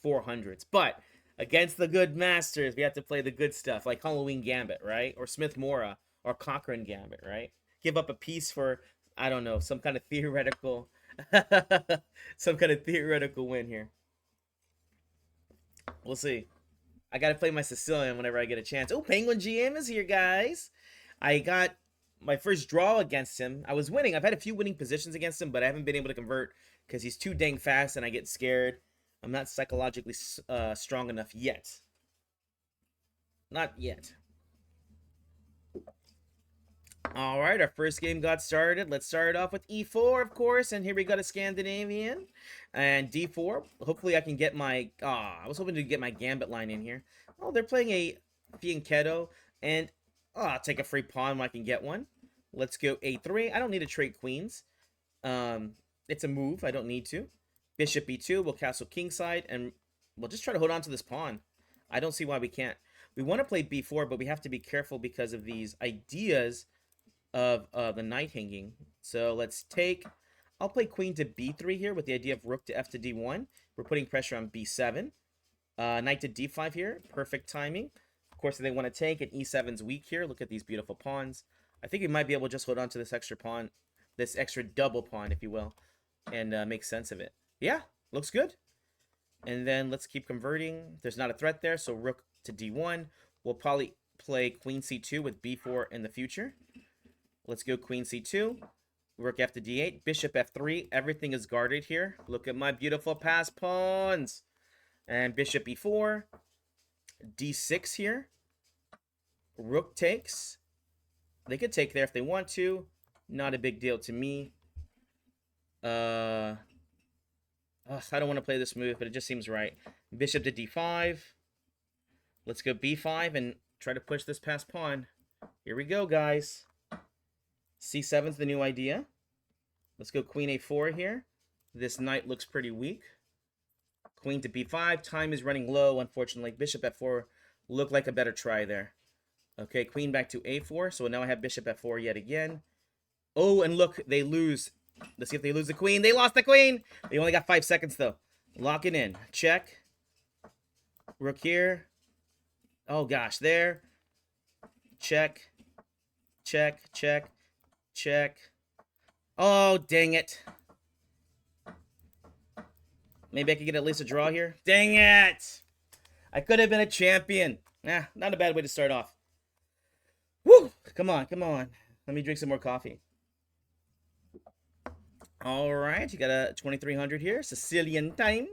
400s. But against the good masters, we have to play the good stuff, like Halloween Gambit, right? Or Smith Mora, or Cochrane Gambit, right? Give up a piece for, I don't know, some kind of theoretical, some kind of theoretical win here. We'll see. I gotta play my Sicilian whenever I get a chance. Oh, Penguin GM is here, guys. I got my first draw against him. I was winning. I've had a few winning positions against him, but I haven't been able to convert because he's too dang fast and I get scared. I'm not psychologically strong enough yet. Not yet. All right, our first game got started. Let's start it off with E4, of course, and here we got a Scandinavian. And D4. Hopefully I can get my... I was hoping to get my Gambit line in here. Oh, they're playing a Fianchetto, and I'll take a free pawn when I can get one. Let's go A3. I don't need to trade queens. It's a move. I don't need to. Bishop E2. We'll castle kingside, and we'll just try to hold on to this pawn. I don't see why we can't. We want to play B4, but we have to be careful because of these ideas of the knight hanging. So let's take... I'll play queen to B3 here with the idea of rook to F to D1. We're putting pressure on B7. Knight to D5 here. Perfect timing. Of course, they want to take, and E7's weak here. Look at these beautiful pawns. I think we might be able to just hold on to this extra pawn, this extra double pawn, if you will, and make sense of it. Yeah, looks good. And then let's keep converting. There's not a threat there, so rook to D1. We'll probably play queen C2 with B4 in the future. Let's go queen C2. Rook F to D8. Bishop F3. Everything is guarded here. Look at my beautiful pass pawns. And bishop E4. D6 here. Rook takes. They could take there if they want to. Not a big deal to me. I don't want to play this move, but it just seems right. Bishop to D5. Let's go B5 and try to push this past pawn. Here we go, guys. C7's the new idea. Let's go queen A4 here. This knight looks pretty weak. Queen to B5. Time is running low, unfortunately. Bishop F4 looked like a better try there. Okay, queen back to A4. So now I have bishop F4 yet again. Oh, and look, they lose. Let's see if they lose the queen. They lost the queen. They only got 5 seconds, though. Lock it in. Check. Rook here. Oh, gosh, there. Check. Check, check, check. Oh, dang it. Maybe I could get at least a draw here. Dang it! I could have been a champion. Not a bad way to start off. Woo! Come on, come on. Let me drink some more coffee. All right, you got a 2300 here. Sicilian time.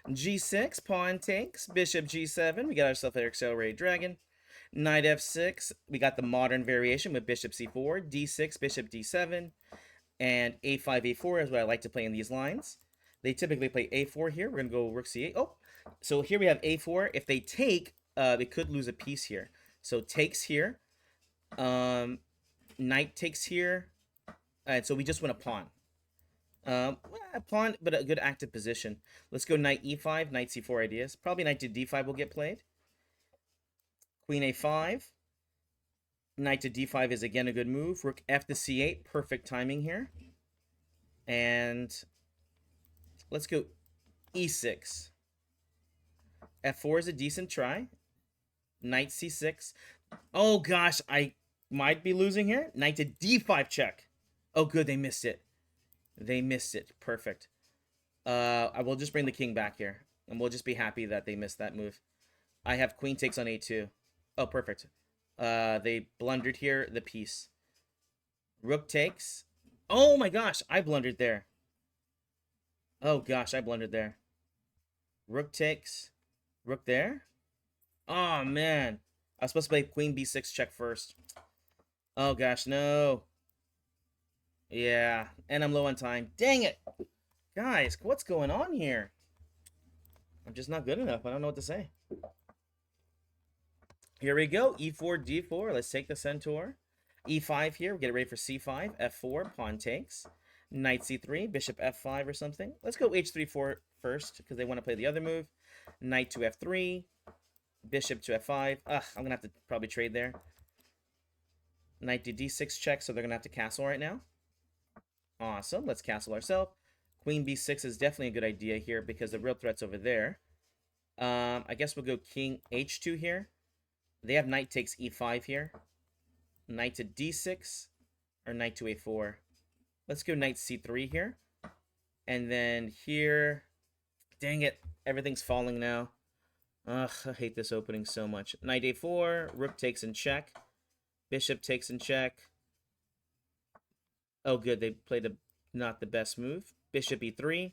G6, pawn takes. Bishop G7. We got ourselves an accelerated dragon. Knight F6. We got the modern variation with bishop C4. D6, bishop D7. And A5, A4 is what I like to play in these lines. They typically play A4 here. We're going to go rook C8. Oh, so here we have A4. If they take, they could lose a piece here. So takes here. Knight takes here. And so we just win a pawn. A pawn, but a good active position. Let's go knight E5, knight C4 ideas. Probably knight to D5 will get played. Queen A5. Knight to D5 is again a good move. Rook F to C8. Perfect timing here. And let's go E6. F4 is a decent try. Knight C6. Oh gosh, I might be losing here. Knight to D5 check. Oh good, they missed it. They missed it. Perfect. I will just bring the king back here. And we'll just be happy that they missed that move. I have queen takes on A2. Oh, perfect. They blundered here, the piece. Rook takes. Oh my gosh, I blundered there. Oh gosh, I blundered there. Rook takes. Rook there. Oh man. I was supposed to play queen B6 check first. Oh gosh, no. Yeah, and I'm low on time. Dang it. Guys, what's going on here? I'm just not good enough. I don't know what to say. Here we go. E4, D4. Let's take the centaur. E5 here. Get it ready for C5. F4. Pawn takes. Knight C3. Bishop F5 or something. Let's go H3 first because they want to play the other move. Knight to F3. Bishop to F5. I'm going to have to probably trade there. Knight to D6 check, so they're going to have to castle right now. Awesome. Let's castle ourselves. Queen B6 is definitely a good idea here because the real threat's over there. I guess we'll go king h2 here. They have knight takes e5 here. Knight to d6 or knight to a4. Let's go knight c3 here. And then here, dang it, everything's falling now. Ugh, I hate this opening so much. Knight a4, rook takes in check. Bishop takes in check. Oh, good, they played not the best move. Bishop e3.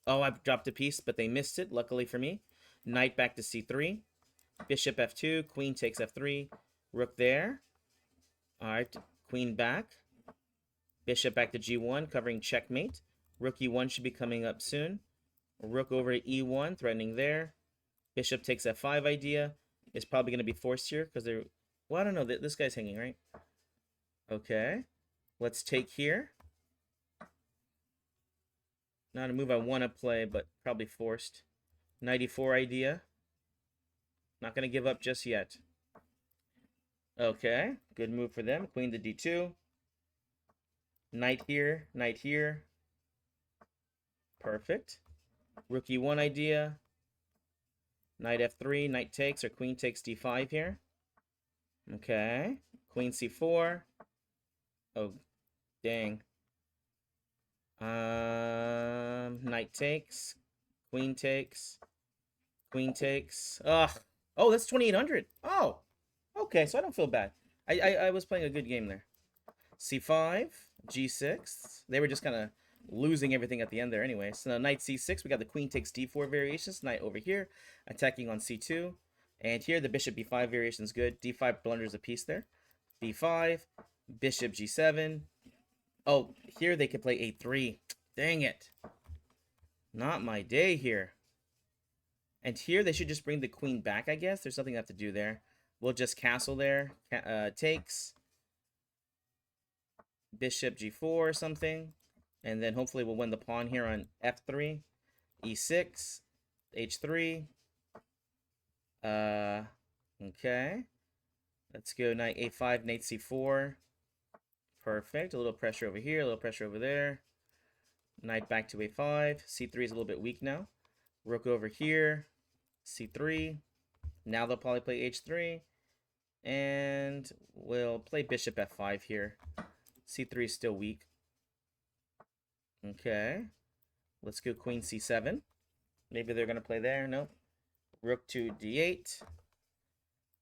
Oh, I've dropped a piece, but they missed it, luckily for me. Knight back to c3. Bishop f2, queen takes f3. Rook there. All right, queen back. Bishop back to g1, covering checkmate. Rook e1 should be coming up soon. Rook over to e1, threatening there. Bishop takes f5 idea. It's probably going to be forced here because they're... Well, I don't know. This guy's hanging, right? Okay. Let's take here. Not a move I want to play, but probably forced. Knight e4 idea. Not going to give up just yet. Okay. Good move for them. Queen to d2. Knight here. Knight here. Perfect. Rook e1 idea. Knight f3. Knight takes or queen takes d5 here. Okay. Queen c4. Oh, dang. Knight takes. Queen takes. Queen takes. Ugh. Oh, that's 2,800. Oh. Okay, so I don't feel bad. I was playing a good game there. c5. g6. They were just kind of losing everything at the end there anyway. So now knight c6. We got the queen takes d4 variations. Knight over here. Attacking on c2. And here the bishop b5 variation is good. d5 blunders a piece there. d5. Bishop g7. Oh, here they could play a3. Dang it. Not my day here. And here they should just bring the queen back, I guess. There's something I have to do there. We'll just castle there. Takes. Bishop g4 or something. And then hopefully we'll win the pawn here on f3. e6. h3. Okay. Let's go knight a5, knight c4. Perfect. A little pressure over here, a little pressure over there. Knight back to a5. c3 is a little bit weak now. Rook over here. c3. Now they'll probably play h3. And we'll play bishop f5 here. c3 is still weak. Okay. Let's go queen c7. Maybe they're going to play there. Nope. Rook to d8.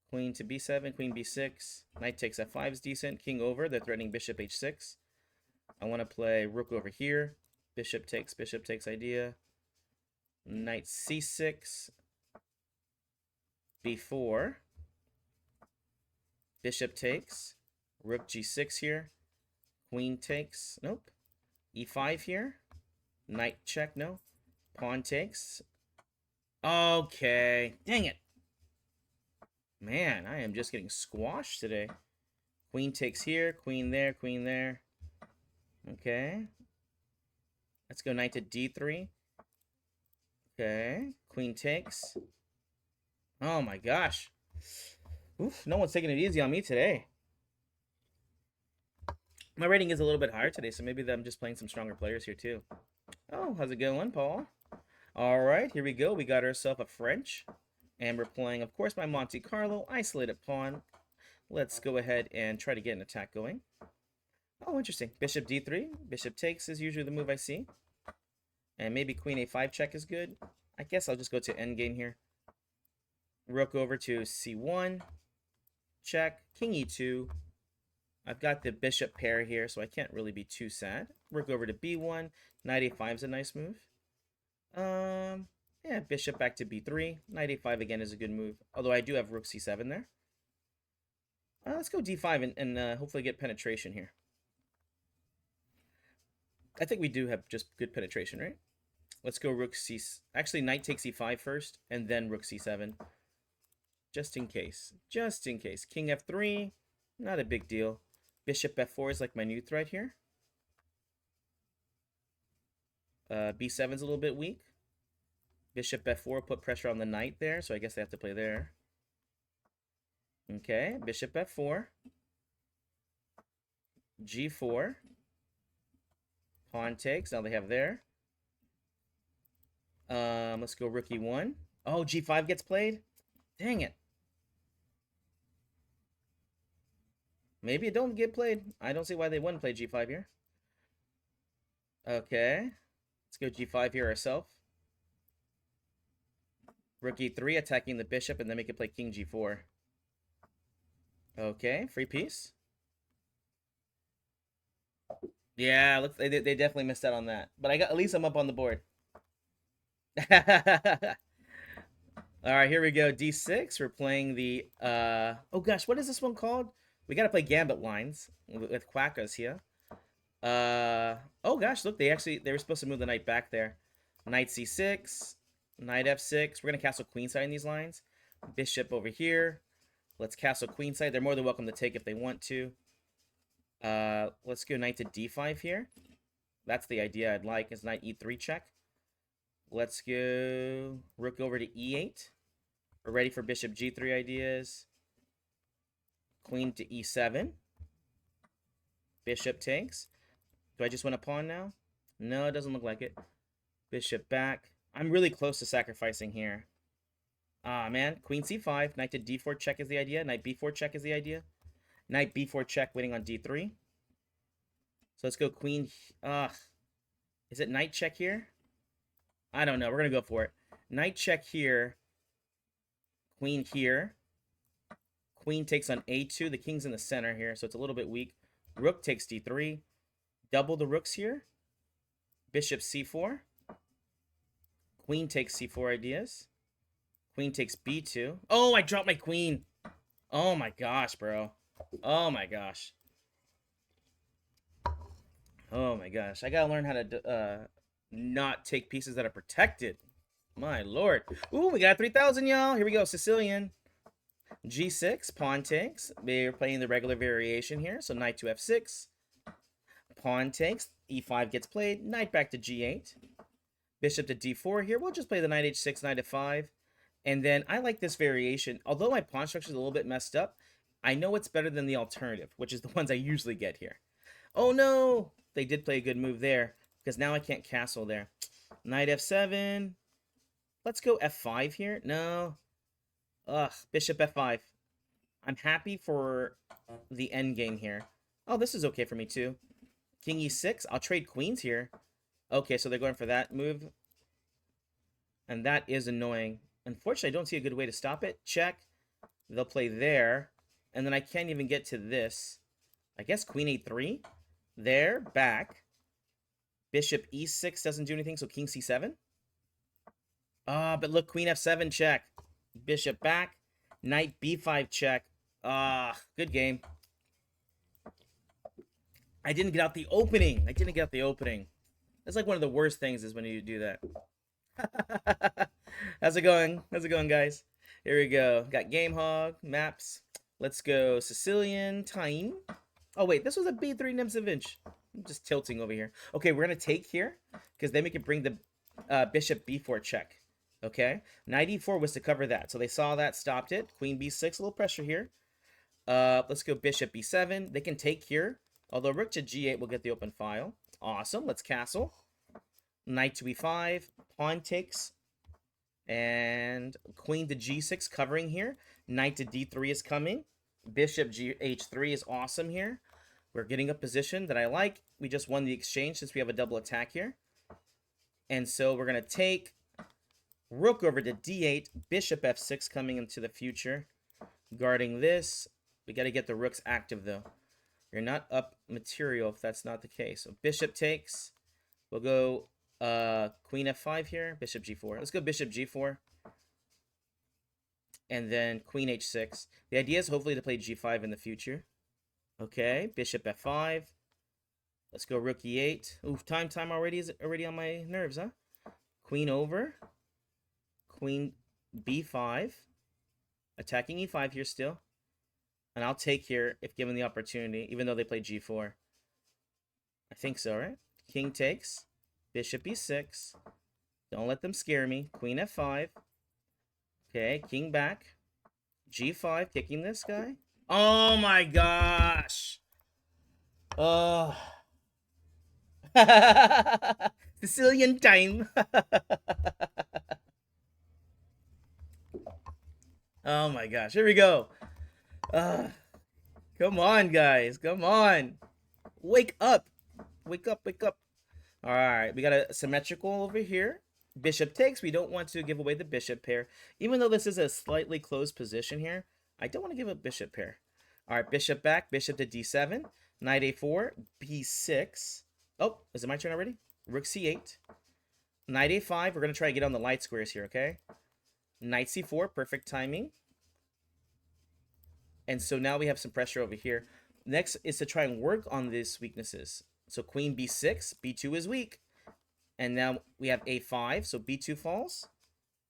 Queen to b7, queen b6. Knight takes f5 is decent. King over. They're threatening bishop h6. I want to play rook over here. Bishop takes idea. Knight c6. b4. Bishop takes. Rook g6 here. Queen takes. Nope. e5 here. Knight check. No. Pawn takes. Okay. Dang it. Man, I am just getting squashed today. Queen takes here, queen there, queen there. Okay. Let's go knight to d3. Okay. Queen takes. Oh my gosh. Oof, no one's taking it easy on me today. My rating is a little bit higher today, so maybe I'm just playing some stronger players here too. Oh, how's it going, Paul? All right, here we go. We got ourselves a French. And we're playing, of course, my Monte Carlo isolated pawn. Let's go ahead and try to get an attack going. Oh, interesting. Bishop d3. Bishop takes is usually the move I see. And maybe queen a5 check is good. I guess I'll just go to endgame here. Rook over to c1. Check. King e2. I've got the bishop pair here, so I can't really be too sad. Rook over to b1. Knight a5 is a nice move. Yeah, bishop back to b3. Knight a5 again is a good move. Although I do have rook c7 there. Let's go d5 and hopefully get penetration here. I think we do have just good penetration, right? Let's go rook c... Actually, knight takes e5 first, and then rook c7. Just in case. Just in case. King f3. Not a big deal. Bishop f4 is like my new threat here. b7 is a little bit weak. Bishop f4 put pressure on the knight there, so I guess they have to play there. Okay, bishop f4. g4. Pawn takes. Now they have there. Let's go rook e1. Oh, G5 gets played? Dang it. Maybe it don't get played. I don't see why they wouldn't play G5 here. Okay. Let's go G5 here ourselves. Rook E3 attacking the bishop, and then we can play King G4. Okay, free piece. Yeah, looks they definitely missed out on that. But I got at least I'm up on the board. All right, here we go. D6. We're playing the oh gosh, what is this one called? We got to play gambit lines with quackers here. Oh gosh, look, they were supposed to move the knight back there. Knight C6, knight F6. We're going to castle queenside in these lines. Bishop over here. Let's castle queenside. They're more than welcome to take if they want to. Let's go knight to D5 here. That's the idea I'd like, is knight E3 check. Let's go rook over to E8. We're ready for bishop G3 ideas. Queen to E7. Bishop takes. Do I just win a pawn now? No, it doesn't look like it. Bishop back. I'm really close to sacrificing here. Ah, man. Queen C5. Knight to D4 check is the idea. Knight B4 check is the idea. Knight B4 check waiting on D3. So let's go queen. Is it knight check here? I don't know. We're going to go for it. Knight check here. Queen here. Queen takes on A2. The king's in the center here, so it's a little bit weak. Rook takes D3. Double the rooks here. Bishop C4. Queen takes C4 ideas. Queen takes B2. Oh, I dropped my queen. Oh my gosh, bro. Oh my gosh. Oh my gosh. I gotta learn how to not take pieces that are protected. My lord. Ooh, we got 3,000, y'all. Here we go. Sicilian. G6. Pawn takes. We're playing the regular variation here. So knight to F6. Pawn takes. E5 gets played. Knight back to G8. Bishop to D4 here. We'll just play the knight H6, knight F5. And then I like this variation. Although my pawn structure is a little bit messed up, I know it's better than the alternative, which is the ones I usually get here. Oh no! They did play a good move there, because now I can't castle there. Knight F7. Let's go F5 here. No. Ugh, bishop F5. I'm happy for the endgame here. Oh, this is okay for me too. King E6. I'll trade queens here. Okay, so they're going for that move. And that is annoying. Unfortunately, I don't see a good way to stop it. Check. They'll play there. And then I can't even get to this. I guess queen A3. There. Back. Bishop E6 doesn't do anything, so king C7. Ah, but look, queen F7 check. Bishop back. Knight B5 check. Ah, good game. I didn't get out the opening. That's like one of the worst things is when you do that. How's it going? How's it going, guys? Here we go. Got Game Hog, maps. Let's go Sicilian time. Oh, wait. This was a B3 Nimzovich. I'm just tilting over here. Okay, we're going to take here because then we can bring the bishop B4 check. Okay? Knight E4 was to cover that. So they saw that, stopped it. Queen B6, a little pressure here. Let's go bishop B7. They can take here. Although rook to G8 will get the open file. Awesome. Let's castle. Knight to E5. Pawn takes. And queen to G6 covering here. Knight to D3 is coming. Bishop H3 is awesome here. We're getting a position that I like. We just won the exchange since we have a double attack here. And so we're going to take rook over to D8. Bishop F6 coming into the future. Guarding this. We got to get the rooks active, though. You're not up material if that's not the case. So bishop takes. We'll go queen F5 here. Bishop G4. Let's go bishop G4. And then queen H6. The idea is hopefully to play G5 in the future. Okay, bishop F5. Let's go rook E8. Ooh, time already is already on my nerves, huh? Queen over. Queen B5. Attacking E5 here still. And I'll take here if given the opportunity, even though they play G4. I think so, right? King takes. Bishop E6. Don't let them scare me. Queen F5. Okay, king back. G5, kicking this guy. Oh my gosh. Oh. Sicilian time. Oh my gosh. Here we go. Uh, come on, guys. Come on. Wake up. Wake up. Wake up. All right. We got a symmetrical over here. Bishop takes. We don't want to give away the bishop pair. Even though this is a slightly closed position here, I don't want to give a bishop pair. All right. Bishop back. Bishop to d7. Knight a4. b6. Oh, is it my turn already? Rook c8. Knight a5. We're going to try to get on the light squares here, okay? Knight c4. Perfect timing. And so now we have some pressure over here. Next is to try and work on these weaknesses. So queen b6, b2 is weak. And now we have a5, so b2 falls.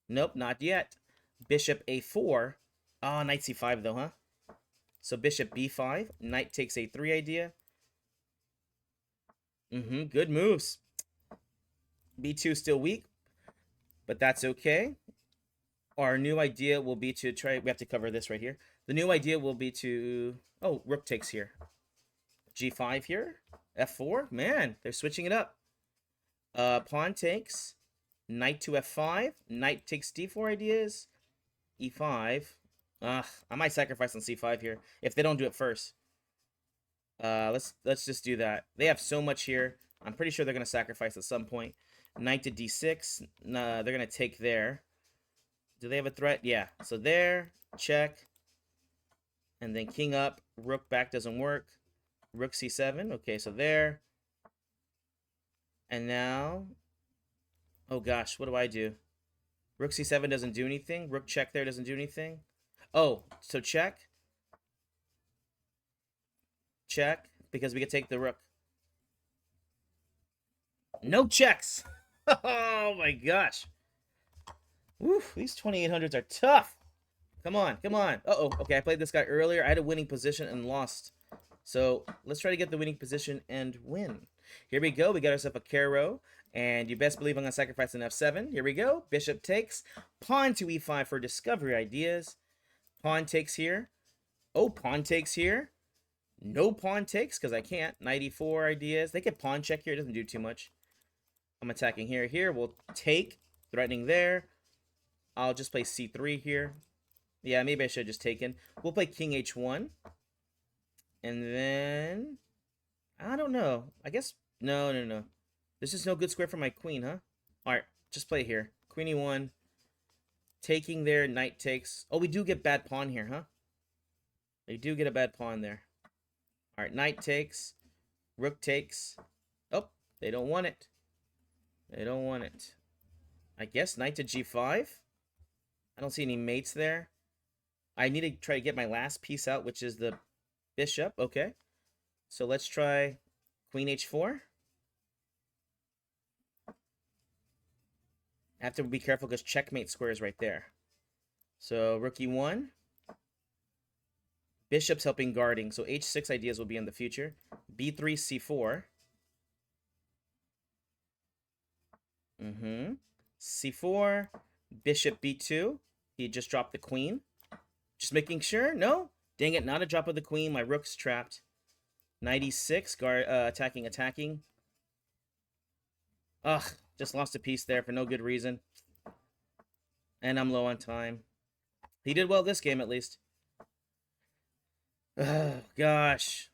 Nope, not yet. Bishop a4. Ah, knight c5 though, huh? So bishop b5, knight takes a3 idea. Good moves. b2 still weak, but that's okay. Our new idea will be to try, we have to cover this right here. The new idea will be to, oh, rook takes here. g5 here, f4. Man, they're switching it up. Pawn takes, knight to f5, knight takes d4 ideas, e5. I might sacrifice on c5 here if they don't do it first. Let's just do that. They have so much here. I'm pretty sure they're gonna sacrifice at some point. Knight to d6. Nah, they're gonna take there. Do they have a threat? Yeah. So there, check, and then king up. Rook back doesn't work. Rook c7. Okay, so there. And now, oh gosh, what do I do? Rook c7 doesn't do anything. Rook check there doesn't do anything. Oh, so check. Check, because we can take the rook. No checks. Oh my gosh. Woof, these 2800s are tough. Come on, come on. Uh-oh, okay, I played this guy earlier. I had a winning position and lost. So let's try to get the winning position and win. Here we go. We got ourselves a Caro. And you best believe I'm going to sacrifice an f7. Here we go. Bishop takes. Pawn to e5 for discovery ideas. Pawn takes here. Oh, pawn takes here. No pawn takes because I can't. Knight e4 ideas. They get pawn check here. It doesn't do too much. I'm attacking here. Here, we'll take. Threatening there. I'll just play c3 here. Yeah, maybe I should have just taken. We'll play king h1. And then, I don't know. I guess, no. This is no good square for my queen, huh? All right, just play here. Queen e1. Taking there, knight takes. Oh, we do get bad pawn here, huh? We do get a bad pawn there. All right, knight takes. Rook takes. Oh, they don't want it. They don't want it. I guess knight to g5. I don't see any mates there. I need to try to get my last piece out, which is the bishop. Okay. So let's try queen h4. I have to be careful because checkmate square is right there. So rook e1. Bishop's helping guarding. So h6 ideas will be in the future. b3, c4. C4. Bishop b2. He just dropped the queen. Just making sure. No. Dang it, not a drop of the queen. My rook's trapped. Knight e6. Guard, attacking. Ugh. Just lost a piece there for no good reason. And I'm low on time. He did well this game, at least. Oh, gosh.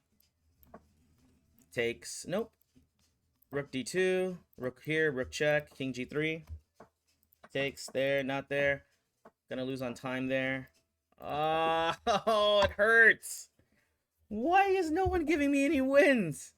Takes. Nope. Rook d2. Rook here. Rook check. King g3. Takes. There. Not there. Gonna lose on time there. Oh, it hurts. Why is no one giving me any wins?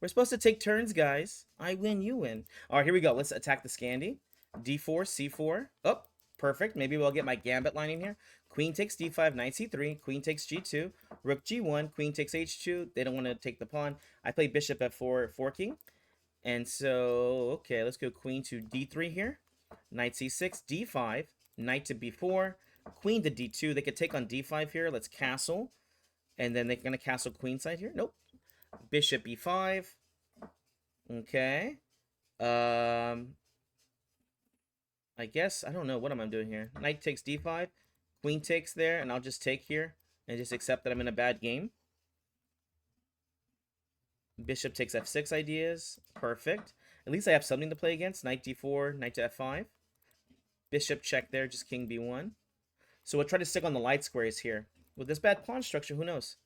We're supposed to take turns, guys. I win, you win. All right, here we go. Let's attack the Scandi. d4, c4. Oh, perfect. Maybe we'll get my gambit line in here. Queen takes d5, knight c3. Queen takes g2. Rook g1. Queen takes h2. They don't want to take the pawn. I play bishop f4, forking. And so, okay, let's go queen to d3 here. Knight c6, d5. Knight to b4. Queen to d2. They could take on d5 here. Let's castle. And then they're going to castle queenside here. Nope. Bishop e5. Okay. I guess, I don't know. What am I doing here? Knight takes d5. Queen takes there, and I'll just take here and just accept that I'm in a bad game. Bishop takes f6 ideas. Perfect. At least I have something to play against. Knight d4, knight to f5. Bishop check there, just king b1. So we'll try to stick on the light squares here. With this bad pawn structure, who knows?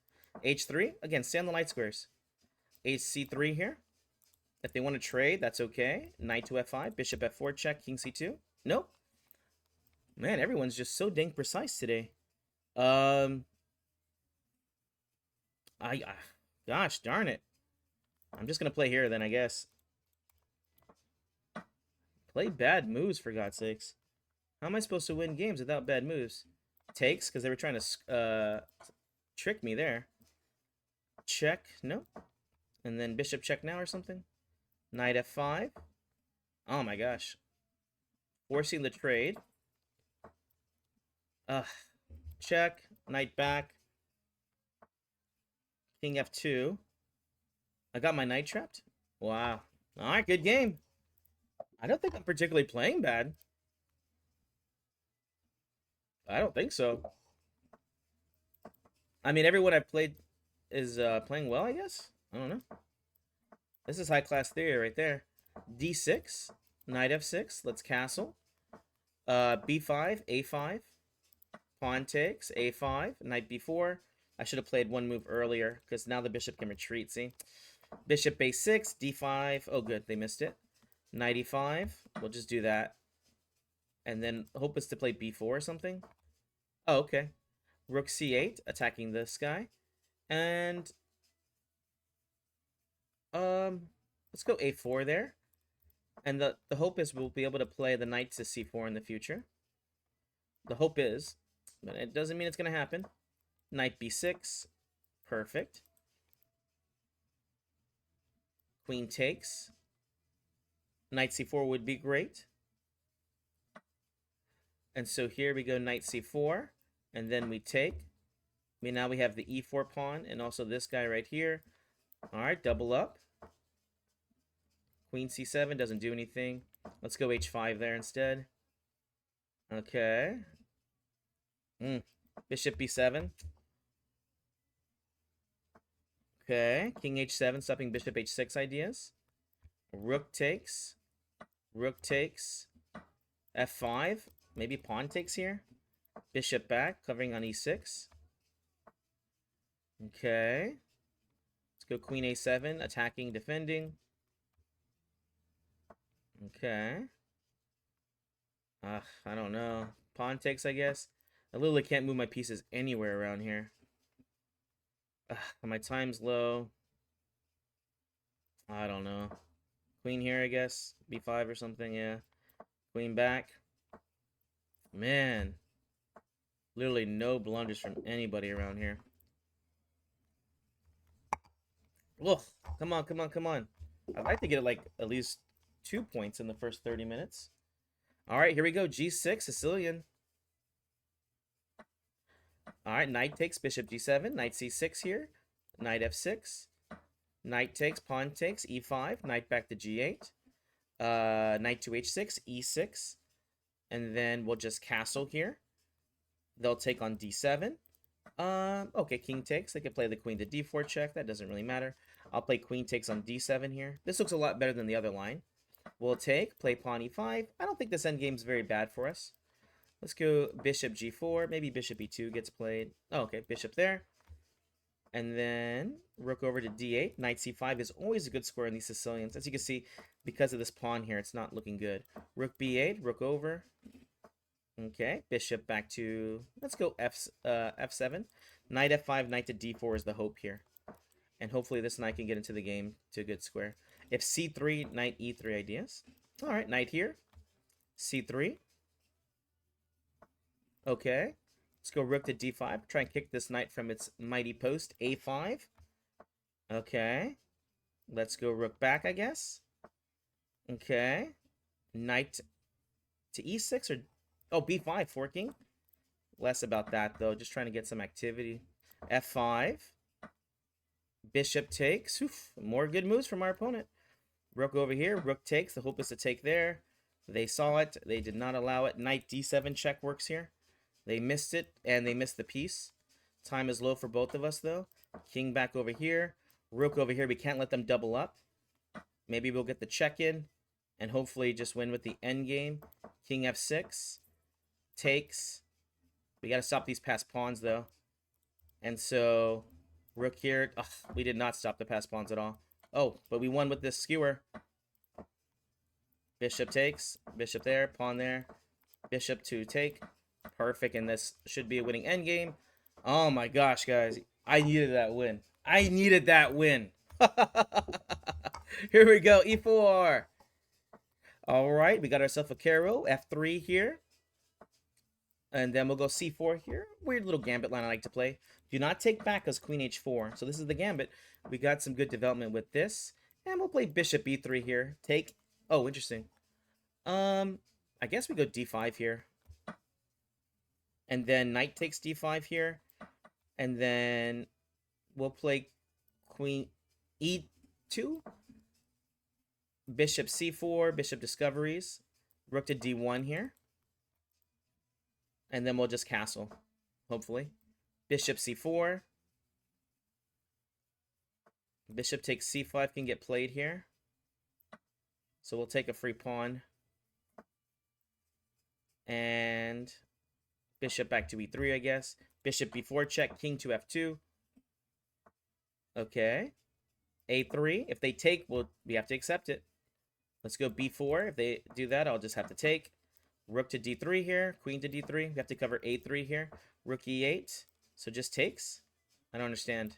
H3, again, stay on the light squares. HC3 here. If they want to trade, that's okay. Knight to F5, bishop F4 check, king C2. Nope. Man, everyone's just so dang precise today. Um, gosh darn it. I'm just gonna play here then, I guess. Play bad moves, for God's sakes. How am I supposed to win games without bad moves? Takes, because they were trying to trick me there. Check, no. And then bishop check now or something. Knight F5. Oh my gosh. Forcing the trade. Check. Knight back. King F2. I got my knight trapped. Wow. Alright, good game. I don't think I'm particularly playing bad. I don't think so. I mean, everyone I've played is playing well, I guess? I don't know. This is high-class theory right there. D6. Knight F6. Let's castle. B5. A5. Pawn takes. A5. Knight B4. I should have played one move earlier, because now the bishop can retreat, see? Bishop A6. D5. Oh, good. They missed it. Knight E5. We'll just do that. And then hope is to play B4 or something. Oh, okay. Rook C8. Attacking this guy. And let's go A4 there. And the hope is we'll be able to play the knight to C4 in the future. The hope is, but it doesn't mean it's going to happen. Knight B6. Perfect. Queen takes. Knight C4 would be great. And so here we go knight C4. And then we take. Now we have the E4 pawn and also this guy right here. All right, double up. Queen C7 doesn't do anything. Let's go H5 there instead. Okay. Bishop B7. Okay. King H7, stopping bishop H6 ideas. Rook takes. Rook takes. F5. Maybe pawn takes here. Bishop back, covering on E6. Okay. Let's go Queen A7, attacking, defending. Okay. I don't know. Pawn takes, I guess. I literally can't move my pieces anywhere around here. My time's low. I don't know. Queen here, I guess. B5 or something, yeah. Queen back. Man. Literally no blunders from anybody around here. Ugh. Come on, come on, come on. I'd like to get like at least 2 points in the first 30 minutes. All right, here we go. G6, Sicilian. All right, knight takes, bishop G7, knight C6 here, knight F6, knight takes, pawn takes, E5, knight back to G8, knight to H6, E6, and then we'll just castle here. They'll take on D7. Okay, king takes. They could play the queen to D4 check. That doesn't really matter. I'll play queen takes on D7 here. This looks a lot better than the other line. We'll take, play pawn E5. I don't think this endgame is very bad for us. Let's go bishop G4. Maybe bishop E2 gets played. Oh, okay, bishop there. And then rook over to D8. Knight C5 is always a good square in these Sicilians. As you can see, because of this pawn here, it's not looking good. Rook B8, rook over. Okay, bishop back to, let's go F7. Knight F5, knight to D4 is the hope here. And hopefully this knight can get into the game to a good square. If C3, knight E3 ideas. All right, knight here. C3. Okay. Let's go rook to D5. Try and kick this knight from its mighty post. A5. Okay. Let's go rook back, I guess. Okay. Knight to E6 or... Oh, B5, forking. Less about that, though. Just trying to get some activity. F5. Bishop takes. Oof, more good moves from our opponent. Rook over here. Rook takes. The hope is to take there. They saw it. They did not allow it. Knight D7 check works here. They missed it, and they missed the piece. Time is low for both of us, though. King back over here. Rook over here. We can't let them double up. Maybe we'll get the check in, and hopefully just win with the endgame. King F6. Takes. We got to stop these passed pawns, though. And so, rook here. Ugh, we did not stop the passed pawns at all. Oh, but we won with this skewer. Bishop takes. Bishop there. Pawn there. Bishop to take. Perfect, and this should be a winning endgame. Oh my gosh, guys. I needed that win. I needed that win. Here we go, e4. All right, we got ourselves a Caro, f3 here. And then we'll go c4 here. Weird little gambit line I like to play. Do not take back as queen h4. So this is the gambit. We got some good development with this. And we'll play bishop e3 here. Take. Oh, interesting. I guess we go d5 here. And then knight takes d5 here. And then we'll play queen e2. Bishop c4. Bishop discoveries. Rook to d1 here. And then we'll just castle, hopefully. Bishop c4. Bishop takes c5 can get played here. So we'll take a free pawn. And bishop back to e3, I guess. Bishop b4 check, king to f2. Okay. a3. If they take, we have to accept it. Let's go b4. If they do that, I'll just have to take. Rook to d3 here. Queen to d3. We have to cover a3 here. Rook e8. So just takes. I don't understand.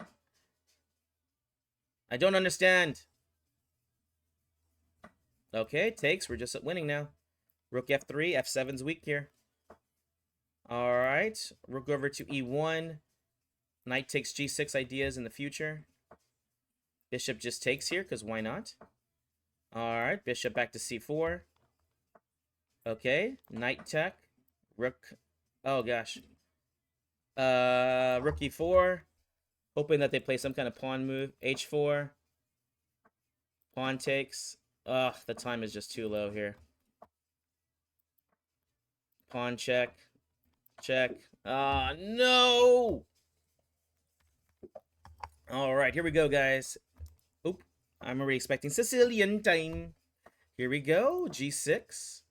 I don't understand. Okay, takes. We're just winning now. Rook f3. f7's weak here. All right. Rook over to e1. Knight takes g6 ideas in the future. Bishop just takes here, because why not? All right. Bishop back to c4. Okay. Knight check. Rook. Oh, gosh. Rook e4. Hoping that they play some kind of pawn move. h4. Pawn takes. Ugh, the time is just too low here. Pawn check. Check. Ah, no! All right, here we go, guys. Oop, I'm already expecting Sicilian time. Here we go, g6.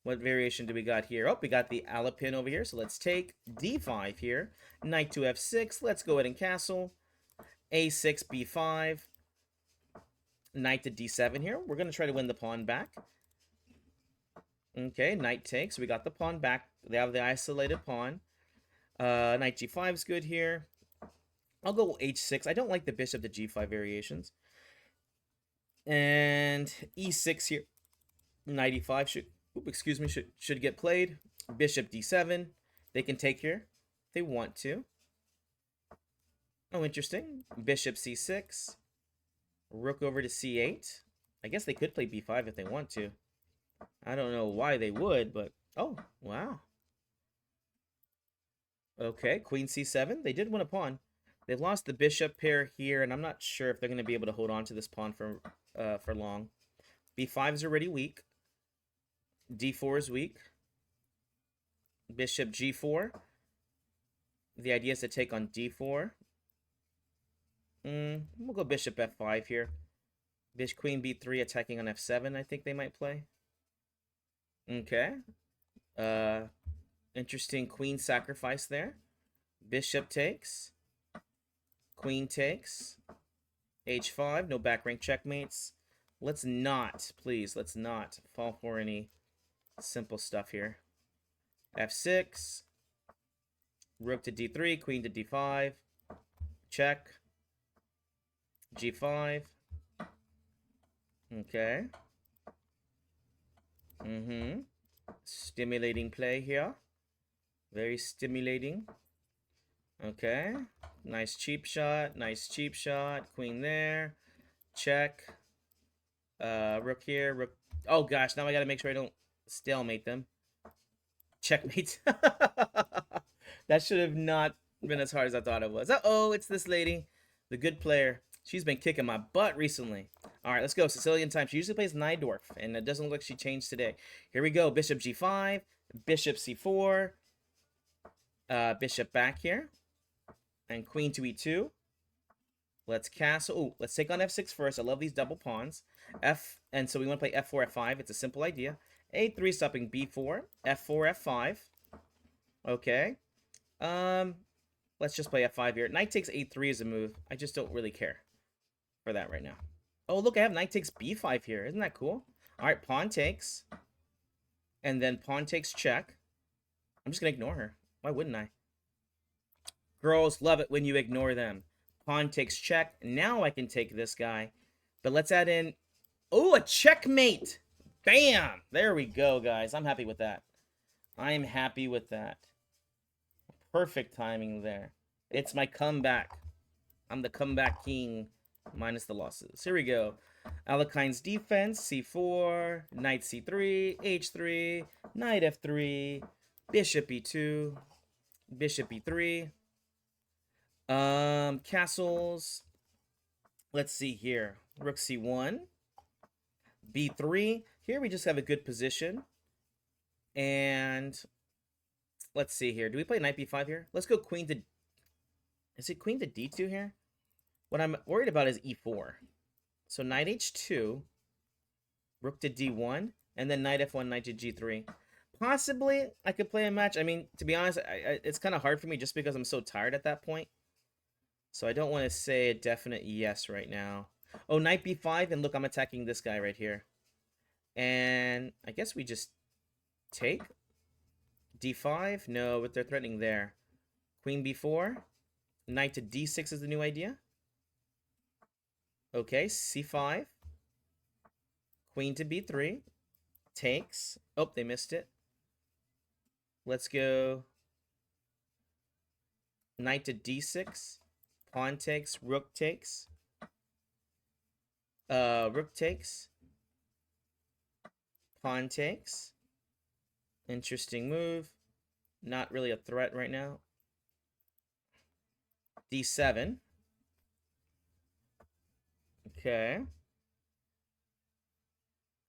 What variation do we got here? Oh, we got the Alapin over here, so let's take d5 here. Knight to f6. Let's go ahead and castle. a6, b5. Knight to d7 here. We're going to try to win the pawn back. Okay, knight takes. We got the pawn back. They have the isolated pawn. Knight g5 is good here. I'll go h6. I don't like the bishop to g5 variations. And e6 here. Knight e5 should get played. Bishop d7. They can take here if they want to. Oh, interesting. Bishop c6. Rook over to c8. I guess they could play b5 if they want to. I don't know why they would, but... Oh, wow. Okay, queen c7. They did win a pawn. They lost the bishop pair here, and I'm not sure if they're going to be able to hold on to this pawn for long. b5 is already weak. d4 is weak. Bishop g4. The idea is to take on d4. We'll go bishop f5 here. Queen b3 attacking on f7, I think they might play. Okay. Interesting queen sacrifice there. Bishop takes. Queen takes. h5, no back rank checkmates. Let's not, please, let's not fall for any simple stuff here. f6. Rook to d3, queen to d5. Check. g5. Okay. Stimulating play here. Very stimulating. Okay. Nice cheap shot. Nice cheap shot. Queen there. Check. Rook here. Rook. Oh, gosh. Now I got to make sure I don't stalemate them. Checkmate. That should have not been as hard as I thought it was. Uh-oh, it's this lady. The good player. She's been kicking my butt recently. All right, let's go. Sicilian time. She usually plays Nydorf, and it doesn't look like she changed today. Here we go. Bishop g5. Bishop c4. Bishop back here. And queen to e2. Let's castle. Oh, let's take on f6 first. I love these double pawns. And so we want to play f4, f5. It's a simple idea. a3 stopping b4. f4, f5. Okay. Um, let's just play f5 here. Knight takes a3 is a move. I just don't really care for that right now. Oh, look, I have knight takes b5 here. Isn't that cool? All right, pawn takes. And then pawn takes check. I'm just going to ignore her. Why wouldn't I? Girls love it when you ignore them. Pawn takes check. Now I can take this guy. But let's add in... Oh, a checkmate! Bam! There we go, guys. I'm happy with that. I am happy with that. Perfect timing there. It's my comeback. I'm the comeback king, minus the losses. Here we go. Alekine's defense, c4, knight c3, h3, knight f3, bishop e2, bishop e3. Castles. Let's see here. Rook c1, b3. Here we just have a good position. And let's see here. Do we play knight b5 here? Let's go queen to... Is it queen to d2 here? What I'm worried about is e4. So knight h2, rook to d1, and then knight f1, knight to g3. Possibly, I could play a match. I mean, to be honest, it's kind of hard for me just because I'm so tired at that point. So I don't want to say a definite yes right now. Oh, knight b5, and look, I'm attacking this guy right here. And I guess we just take d5. No, but they're threatening there. Queen b4. Knight to d6 is the new idea. Okay, c5. Queen to b3. Takes. Oh, they missed it. Let's go knight to d6. Pawn takes. Rook takes. Rook takes. Pawn takes. Interesting move. Not really a threat right now. d7. Okay.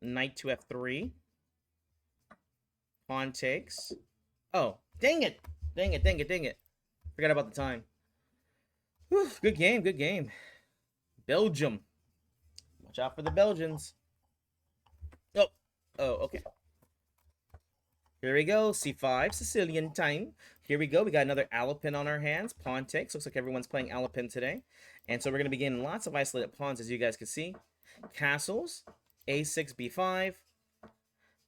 Knight to f3. Pawn takes. Oh, dang it. Dang it, dang it, dang it. Forgot about the time. Whew, good game, good game. Belgium. Watch out for the Belgians. Oh, okay. Here we go, c5, Sicilian time. Here we go, we got another Alapin on our hands. Pawn takes, looks like everyone's playing Alapin today. And so we're going to begin lots of isolated pawns, as you guys can see. Castles, a6, b5.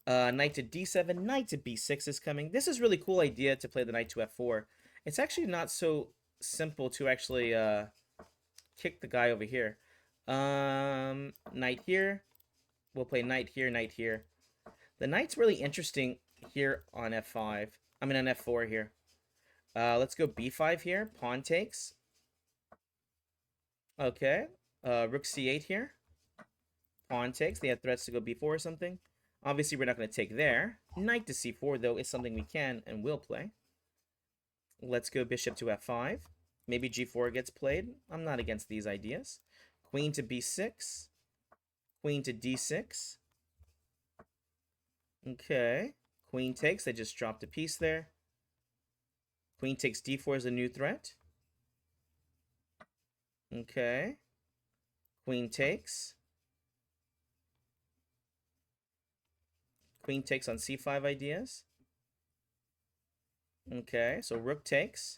Knight to d7, knight to b6 is coming. This is really cool idea to play the knight to f4. It's actually not so simple to actually kick the guy over here. Knight here. We'll play knight here, knight here. The knight's really interesting here on f5. I mean on f4 here. Let's go b5 here. Pawn takes. Okay. Rook c8 here. Pawn takes. They have threats to go b4 or something. Obviously, we're not going to take there. Knight to c4, though, is something we can and will play. Let's go bishop to f5. Maybe g4 gets played. I'm not against these ideas. Queen to b6. Queen to d6. Okay. Queen takes. They just dropped a piece there. Queen takes d4 is a new threat. Okay. Queen takes. Queen takes on c5 ideas. Okay, so rook takes.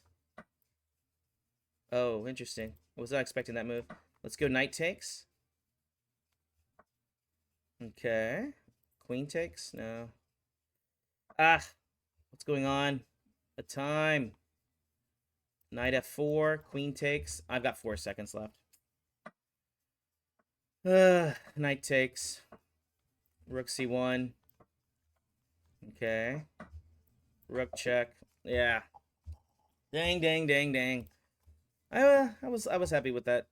Oh, interesting. I was not expecting that move. Let's go knight takes. Okay. Queen takes? No. Ah! What's going on? A time. Knight f4. Queen takes. I've got 4 seconds left. Knight takes. Rook c1. Okay. Rook check. Yeah. Dang, dang, dang, dang. I was happy with that.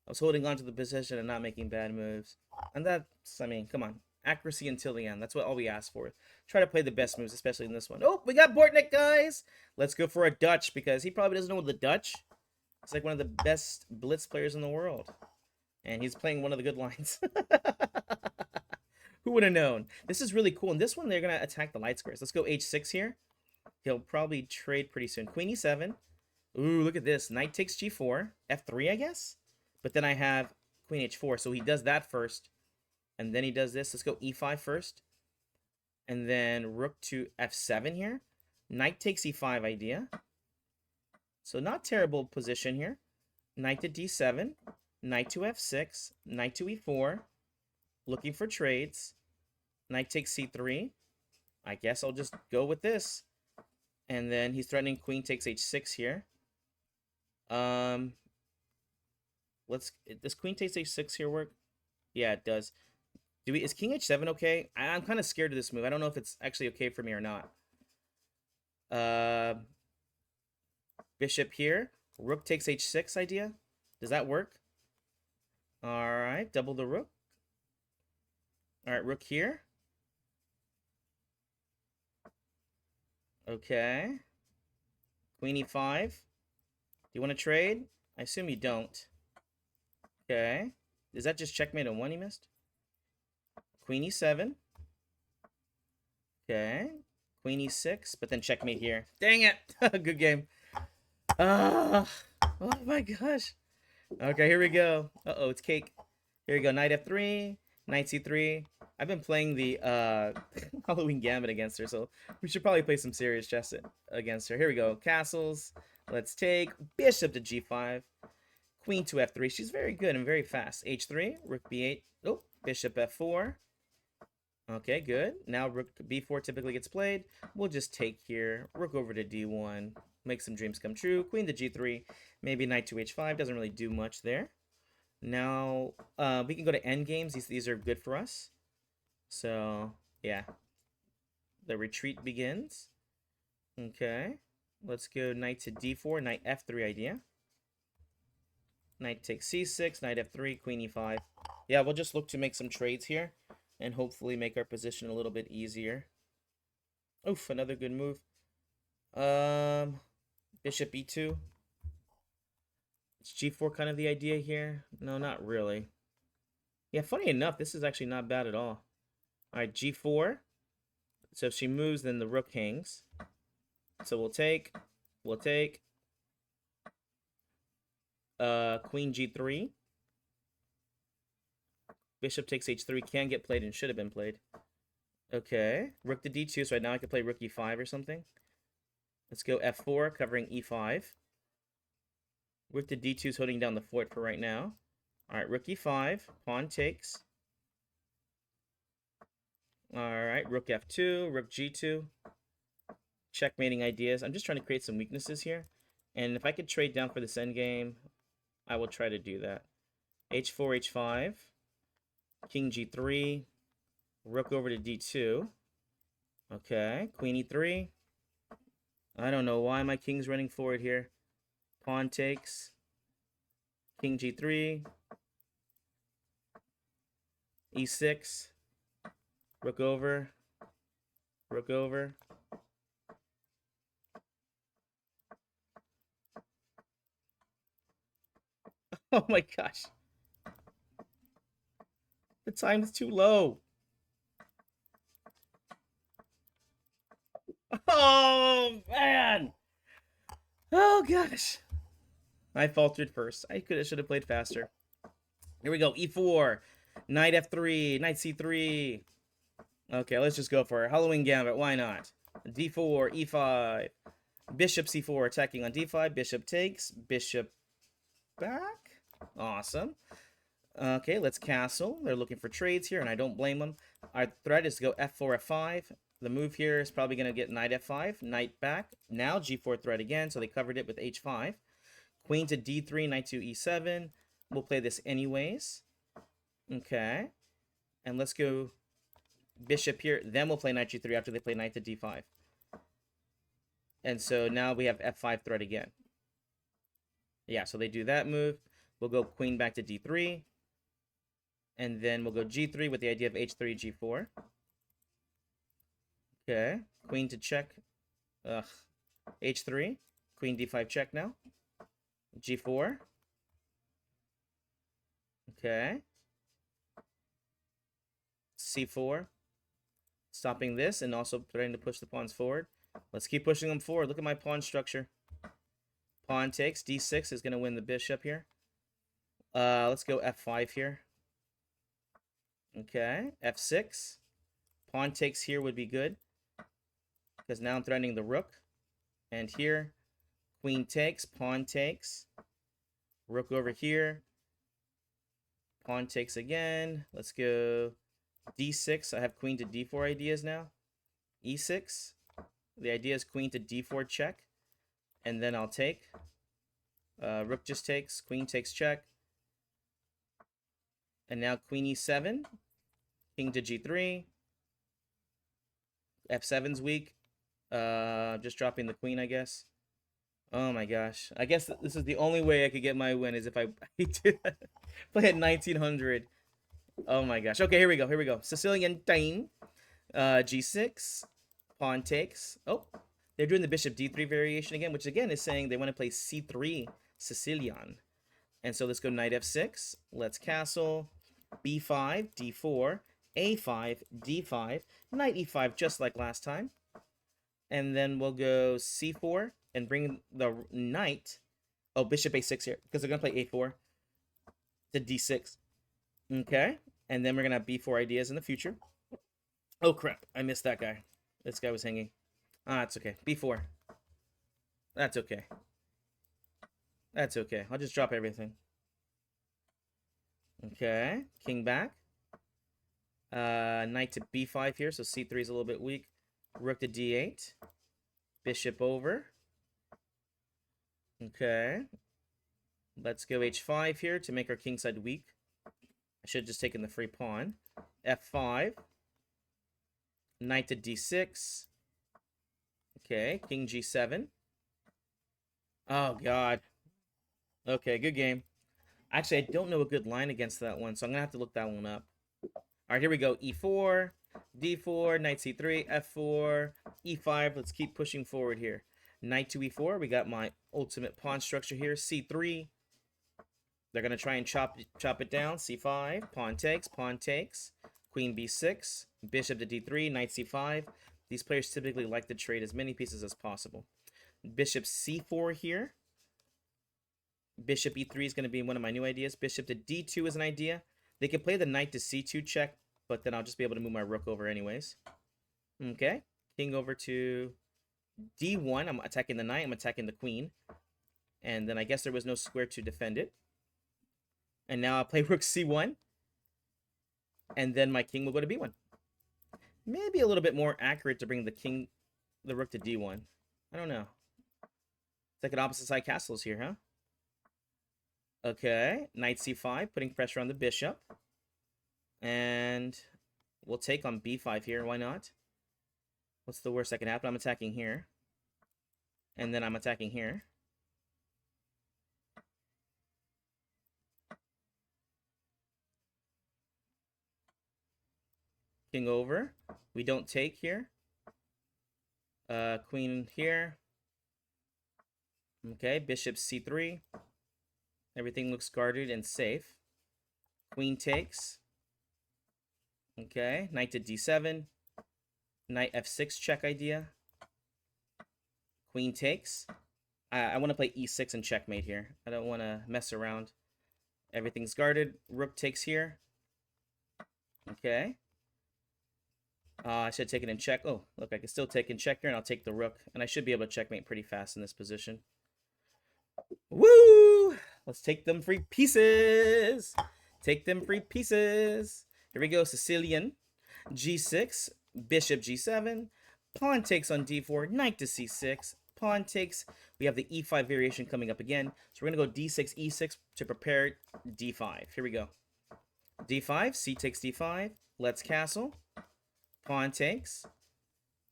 I was holding on to the position and not making bad moves. And that's, I mean, come on. Accuracy until the end. That's what all we ask for. Try to play the best moves, especially in this one. Oh, we got Bortnik, guys! Let's go for a Dutch, because he probably doesn't know the Dutch. He's like one of the best blitz players in the world. And he's playing one of the good lines. Who would have known? This is really cool. In this one, they're going to attack the light squares. Let's go h6 here. He'll probably trade pretty soon. Queen e7. Ooh, look at this. Knight takes g4. f3, I guess? But then I have queen h4. So he does that first. And then he does this. Let's go e5 first. And then rook to f7 here. Knight takes e5 idea. So not terrible position here. Knight to d7, knight to f6, knight to e4, looking for trades. Knight takes c3. I guess I'll just go with this. And then he's threatening queen takes h6 here. Um, does queen takes h6 here work? Yeah, it does. Is king h7 okay? I'm kind of scared of this move. I don't know if it's actually okay for me or not. Bishop here. Rook takes h6 idea. Does that work? All right, double the rook. All right, rook here. Okay. Queen e5. Do you want to trade? I assume you don't. Okay. Is that just checkmate on one he missed? Queen e7. Okay. Queen e6, but then checkmate here. Dang it! Good game. Oh my gosh. Okay, here we go. Uh-oh, it's cake. Here we go. Knight f3, knight c3. I've been playing the Halloween Gambit against her, so we should probably play some serious chess against her. Here we go. Castles. Let's take bishop to g5. Queen to f3. She's very good and very fast. h3, rook b8. Oh, bishop f4. Okay, good. Now rook b4 typically gets played. We'll just take here. Rook over to d1. Make some dreams come true. Queen to g3. Maybe knight to h5. Doesn't really do much there. Now, we can go to endgames. These are good for us. So, yeah. The retreat begins. Okay. Let's go knight to d4, knight f3 idea. Knight takes c6, knight f3, queen e5. Yeah, we'll just look to make some trades here and hopefully make our position a little bit easier. Oof, another good move. Bishop e2. Is g4 kind of the idea here? No, not really. Yeah, funny enough, this is actually not bad at all. All right, g4. So if she moves, then the rook hangs. So we'll take. Queen g3. Bishop takes h3. Can get played and should have been played. Okay. Rook to d2. So right now I could play rook e5 or something. Let's go f4, covering e5. Rook to d2 is holding down the fort for right now. All right, rook e5. Pawn takes. All right, rook f2, rook g2. Checkmating ideas. I'm just trying to create some weaknesses here. And if I could trade down for this endgame, I will try to do that. h4, h5. King g3. Rook over to d2. Okay, queen e3. I don't know why my king's running forward here. Pawn takes. King g3. e6. Rook over. Rook over. Oh my gosh. The time is too low. Oh, man. Oh, gosh. I faltered first. I should have played faster. Here we go. e4. Knight f3. Knight c3. Okay, let's just go for it. Halloween Gambit. Why not? d4. e5. Bishop c4. Attacking on d5. Bishop takes. Bishop back. Awesome. Okay, let's castle. They're looking for trades here, and I don't blame them. Our threat is to go f4, f5. The move here is probably going to get knight f5, knight back. Now g4 threat again, so they covered it with h5. Queen to d3, knight to e7. We'll play this anyways. Okay. And let's go bishop here. Then we'll play knight g3 after they play knight to d5. And so now we have f5 threat again. Yeah, so they do that move. We'll go queen back to d3. And then we'll go g3 with the idea of h3, g4. Okay. Queen to check. Ugh. h3. Queen d5 check now. g4. Okay. c4. Stopping this and also trying to push the pawns forward. Let's keep pushing them forward. Look at my pawn structure. Pawn takes. d6 is going to win the bishop here. Let's go f5 here. Okay. f6. Pawn takes here would be good, because now I'm threatening the rook. And here, Queen takes, pawn takes. Rook over here. Pawn takes again. Let's go d6. I have queen to d4 ideas now. e6. The idea is queen to d4 check. And then I'll take. Rook just takes. Queen takes check. And now queen e7. King to g3. f7's weak. Just dropping the queen, I guess. Oh my gosh. I guess this is the only way I could get my win is if I play at 1900. Oh my gosh. Okay, here we go. Here we go. Sicilian time. G6. Pawn takes. Oh, they're doing the bishop d3 variation again, which again is saying they want to play c3 Sicilian. And so let's go knight f6. Let's castle. b5, d4, a5, d5, knight e5, just like last time. And then we'll go c4 and bring the knight. Oh, bishop a6 here, because they're going to play a4 to d6. Okay. And then we're going to have b4 ideas in the future. Oh, crap. I missed that guy. This guy was hanging. Ah, it's okay. b4. That's okay. That's okay. I'll just drop everything. Okay. King back. Knight to b5 here, so c3 is a little bit weak. Rook to d8. Bishop over. Okay. Let's go h5 here to make our kingside weak. I should have just taken the free pawn. f5. Knight to d6. Okay, king g7. Oh, God. Okay, good game. Actually, I don't know a good line against that one, so I'm going to have to look that one up. All right, here we go. e4, d4, knight c3, f4, e5. Let's keep pushing forward here. Knight to e4. We got my ultimate pawn structure here. c3. They're going to try and chop it down. c5. Pawn takes. Queen b6. Bishop to d3. Knight c5. These players typically like to trade as many pieces as possible. Bishop c4 here. Bishop e3 is going to be one of my new ideas. Bishop to d2 is an idea. They can play the knight to c2 check, but then I'll just be able to move my rook over anyways. Okay. King over to d1. I'm attacking the knight. I'm attacking the queen. And then I guess there was no square to defend it. And now I'll play rook c1. And then my king will go to b1. Maybe a little bit more accurate to bring the rook to d1. I don't know. It's like an opposite side castles here, huh? Okay, knight c5, putting pressure on the bishop. And we'll take on b5 here, why not? What's the worst that can happen? I'm attacking here. And then I'm attacking here. King over. We don't take here. Queen here. Okay, bishop c3. Everything looks guarded and safe. Queen takes. Okay, knight to d7. Knight f6 check idea. Queen takes. I want to play e6 and checkmate here. I don't want to mess around. Everything's guarded. Rook takes here. Okay. I should have taken in check. Oh, look, I can still take in check here, and I'll take the rook. And I should be able to checkmate pretty fast in this position. Woo! Let's take them free pieces. Take them free pieces. Here we go, Sicilian. g6, bishop g7, pawn takes on d4, knight to c6, pawn takes. We have the e5 variation coming up again. So we're going to go d6, e6 to prepare d5. Here we go. d5, c takes d5. Let's castle. Pawn takes.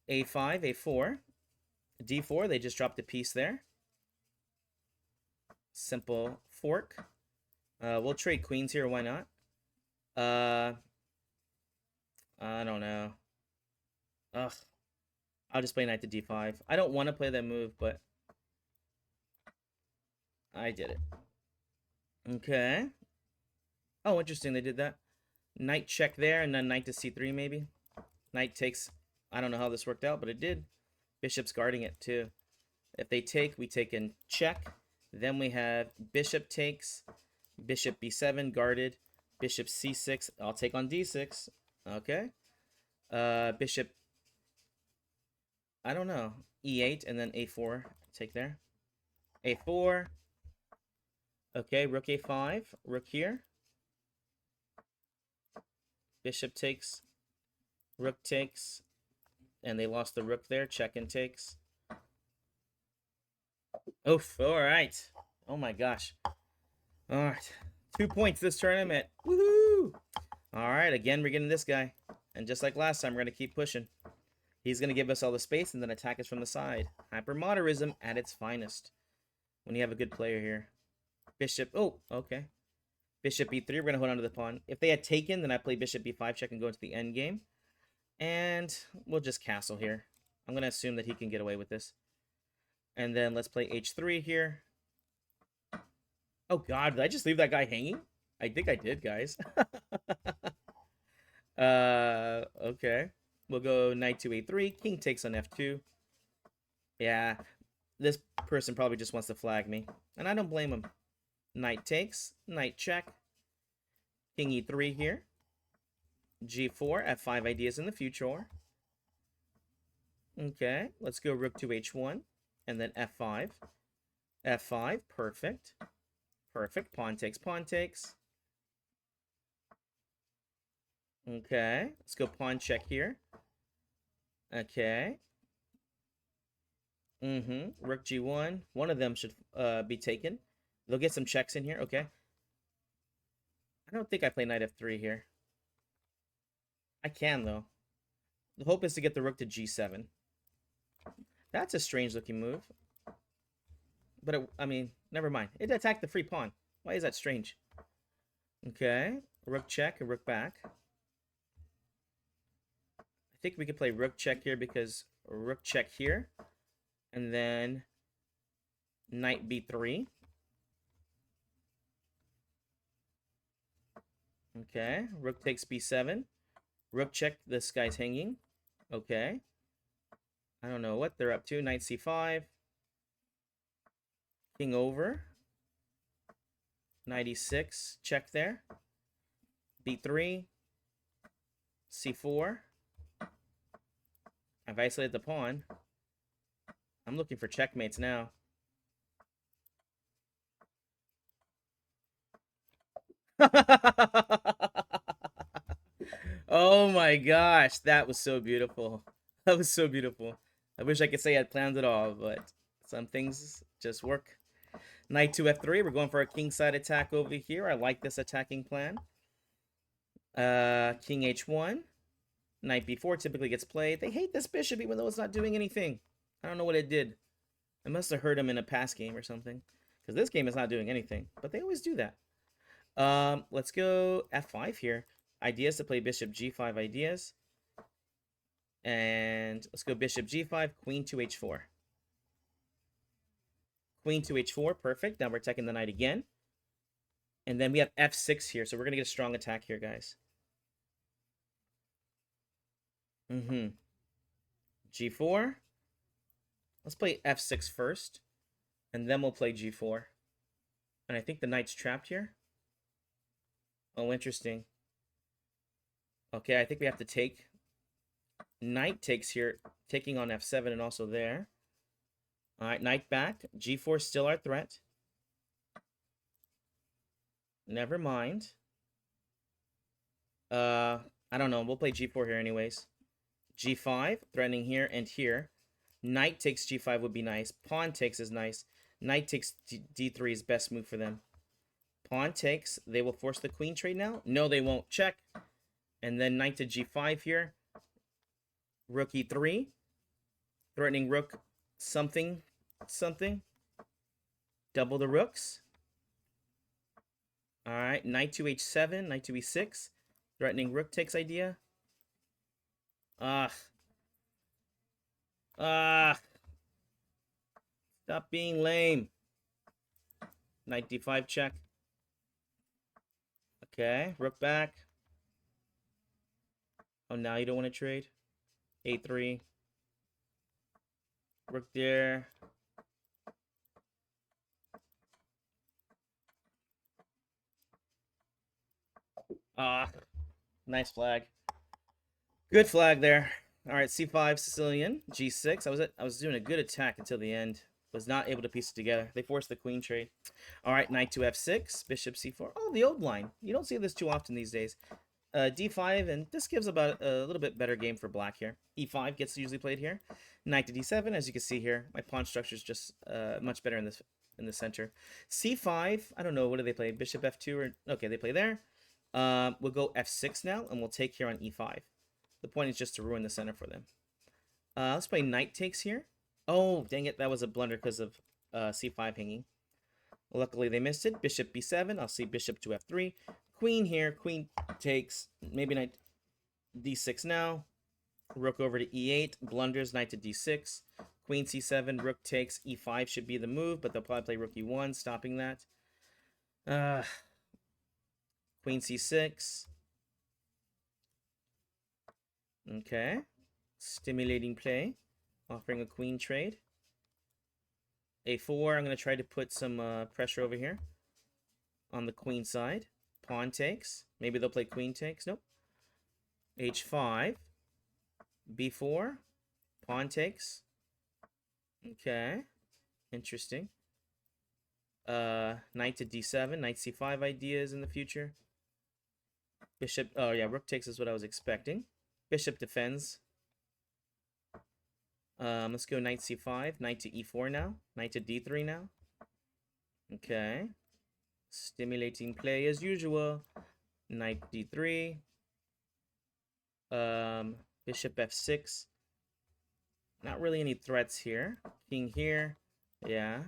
a5, a4. d4, they just dropped a piece there. Simple fork. We'll trade queens here, why not? I don't know. Ugh. I'll just play knight to d5. I don't want to play that move, but I did it. Okay. Oh, interesting. They did that. Knight check there, and then knight to c3 maybe. Knight takes. I don't know how this worked out, but it did. Bishop's guarding it too. If they take, we take in check. Then we have bishop takes. Bishop b7 guarded. Bishop c6. I'll take on d6. Okay. Bishop. I don't know. e8 and then a4. Take there. A4. Okay, rook A5. Rook here. Bishop takes. Rook takes. And they lost the rook there. Check and takes. Oof. All right. Oh my gosh. All right. 2 points this tournament. Woohoo! All right. Again, we're getting this guy. And just like last time, we're going to keep pushing. He's going to give us all the space and then attack us from the side. Hypermoderism at its finest. When you have a good player here. Bishop. Oh, okay. Bishop e3. We're going to hold on to the pawn. If they had taken, then I play bishop b5 check and go into the endgame. And we'll just castle here. I'm going to assume that he can get away with this. And then let's play h3 here. Oh, God. Did I just leave that guy hanging? I think I did, guys. Okay. We'll go knight to a3. King takes on f2. Yeah. This person probably just wants to flag me. And I don't blame him. Knight takes. Knight check. King e3 here. g4. f5 ideas in the future. Okay. Let's go rook to h1. And then f5. f5. Perfect. Perfect. Pawn takes. Pawn takes. Okay. Let's go pawn check here. Okay. Rook g1. One of them should be taken. They'll get some checks in here. Okay. I don't think I play knight f3 here. I can, though. The hope is to get the rook to g7. That's a strange looking move. But, I mean, never mind. It attacked the free pawn. Why is that strange? Okay. Rook check and rook back. I think we could play rook check here because rook check here. And then knight b3. Okay. Rook takes b7. Rook check. This guy's hanging. Okay. I don't know what they're up to. Knight c5. King over. Knight e6. Check there. b3. c4. I've isolated the pawn. I'm looking for checkmates now. Oh my gosh, that was so beautiful. That was so beautiful. I wish I could say I'd planned it all, but some things just work. Knight to f3. We're going for a kingside attack over here. I like this attacking plan. King h1. Knight b4 typically gets played. They hate this bishop even though it's not doing anything. I don't know what it did. I must have hurt him in a past game or something. Because this game is not doing anything. But they always do that. Let's go f5 here. Ideas to play bishop g5 ideas. And let's go bishop g5, queen to h4. Queen to h4, perfect. Now we're attacking the knight again. And then we have f6 here, so we're going to get a strong attack here, guys. G4. Let's play f6 first. And then we'll play g4. And I think the knight's trapped here. Oh, interesting. Okay, I think we have to take. Knight takes here, taking on f7 and also there. All right, knight back. g4 still our threat. Never mind. I don't know. We'll play g4 here anyways. g5, threatening here and here. Knight takes g5 would be nice. Pawn takes is nice. Knight takes d3 is best move for them. Pawn takes. They will force the queen trade now? No, they won't. Check. And then knight to g5 here. Rook e3. Threatening rook something. Double the rooks. Alright, knight to h7. Knight to e6. Threatening rook takes idea. Stop being lame. Knight d5 check. Okay, rook back. Oh, now you don't want to trade? a3. Rook there. Nice flag. Good flag there. All right, c5 Sicilian, g6. I was doing a good attack until the end. Was not able to piece it together. They forced the queen trade. All right, knight to f6, bishop c4. Oh, the old line. You don't see this too often these days. D5, and this gives about a little bit better game for black here. E5 gets usually played here. Knight to d7, as you can see here, my pawn structure is just much better in the center. C5, I don't know, what do they play? Bishop f2 or okay, they play there. We'll go f6 now, and we'll take here on e5. The point is just to ruin the center for them. Let's play knight takes here. Oh, dang it, that was a blunder because of c5 hanging. Luckily, they missed it. Bishop b7. I'll see bishop to f3. Queen here. Queen takes. Maybe knight d6 now. Rook over to e8. Blunders. Knight to d6. Queen c7. Rook takes. e5 should be the move, but they'll probably play rook e1, stopping that. Queen c6. Okay. Stimulating play. Offering a queen trade. A4, I'm going to try to put some pressure over here on the queen side. Pawn takes. Maybe they'll play queen takes. Nope. H5. B4. Pawn takes. Okay. Interesting. Knight to D7. Knight C5 ideas in the future. Bishop. Oh, yeah. Rook takes is what I was expecting. Bishop defends. Let's go knight c5, knight to e4 now, knight to d3 now. Okay. Stimulating play as usual. Knight d3. Bishop f6. Not really any threats here. King here. Yeah.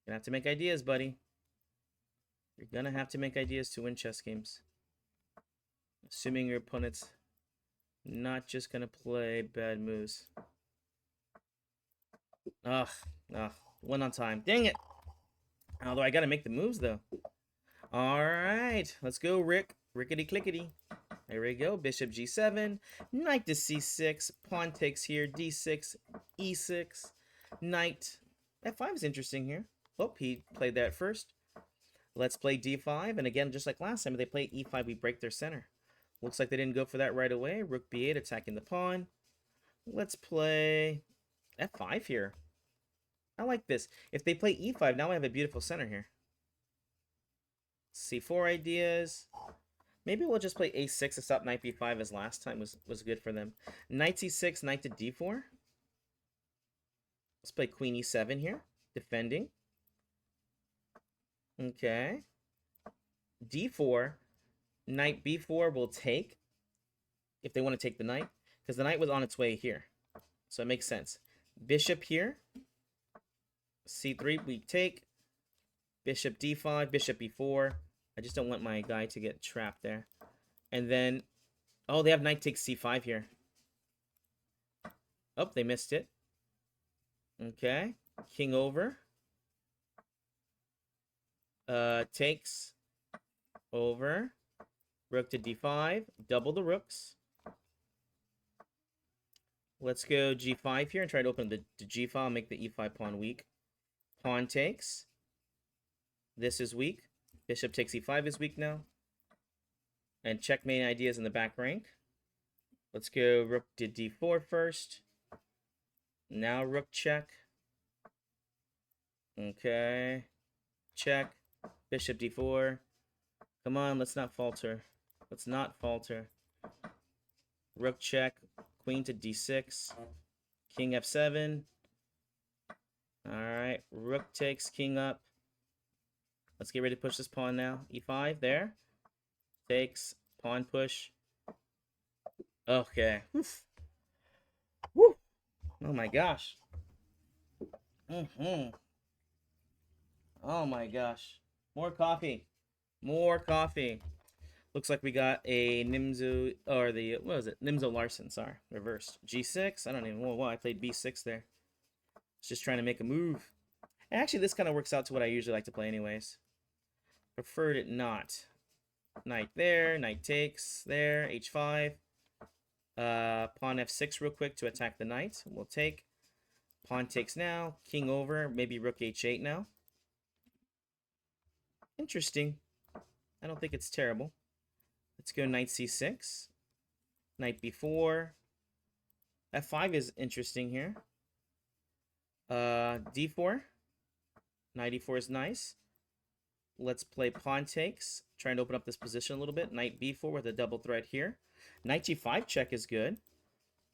Gonna have to make ideas, buddy. You're gonna have to make ideas to win chess games. Assuming your opponent's not just gonna play bad moves. Ugh, one on time. Dang it. Although I gotta make the moves, though. Alright, let's go, Rick. Rickety-clickety. There we go. Bishop g7. Knight to c6. Pawn takes here. d6. e6. Knight. f5 is interesting here. Oh, he played that first. Let's play d5. And again, just like last time, if they play e5, we break their center. Looks like they didn't go for that right away. Rook b8 attacking the pawn. Let's play f5 here. I like this. If they play e5, now I have a beautiful center here. c4 ideas. Maybe we'll just play a6 to stop knight b5 as last time was good for them. Knight c6, knight to d4. Let's play queen e7 here. Defending. Okay. d4. Knight b4 will take. If they want to take the knight. Because the knight was on its way here. So it makes sense. Bishop here. c3, we take. Bishop d5, bishop e4. I just don't want my guy to get trapped there. And then, oh, they have knight takes c5 here. Oh, they missed it. Okay. King over. Takes. Over. Rook to d5. Double the rooks. Let's go g5 here and try to open the g file and make the e5 pawn weak. Pawn takes. This is weak. Bishop takes e5 is weak now. And checkmate ideas in the back rank. Let's go rook to d4 first. Now rook check. Okay. Check. Bishop d4. Come on, let's not falter. Let's not falter. Rook check. Queen to d6. King f7. Alright. Rook takes, king up. Let's get ready to push this pawn now. e5, there. Takes, pawn push. Okay. Oof. Woo. Oh my gosh. Oh my gosh. More coffee. More coffee. Looks like we got a Nimzo, or the, what was it? Nimzo Larson, sorry. Reversed. G6. I don't even know why I played B6 there. It's just trying to make a move. And actually, this kind of works out to what I usually like to play anyways. Preferred it not. Knight there. Knight takes there. H5. Pawn F6 real quick to attack the knight. We'll take. Pawn takes now. King over. Maybe rook H8 now. Interesting. I don't think it's terrible. Let's go knight C6. Knight B4. F5 is interesting here. D4. Knight E4 is nice. Let's play pawn takes. Trying to open up this position a little bit. Knight B4 with a double threat here. Knight G5 check is good.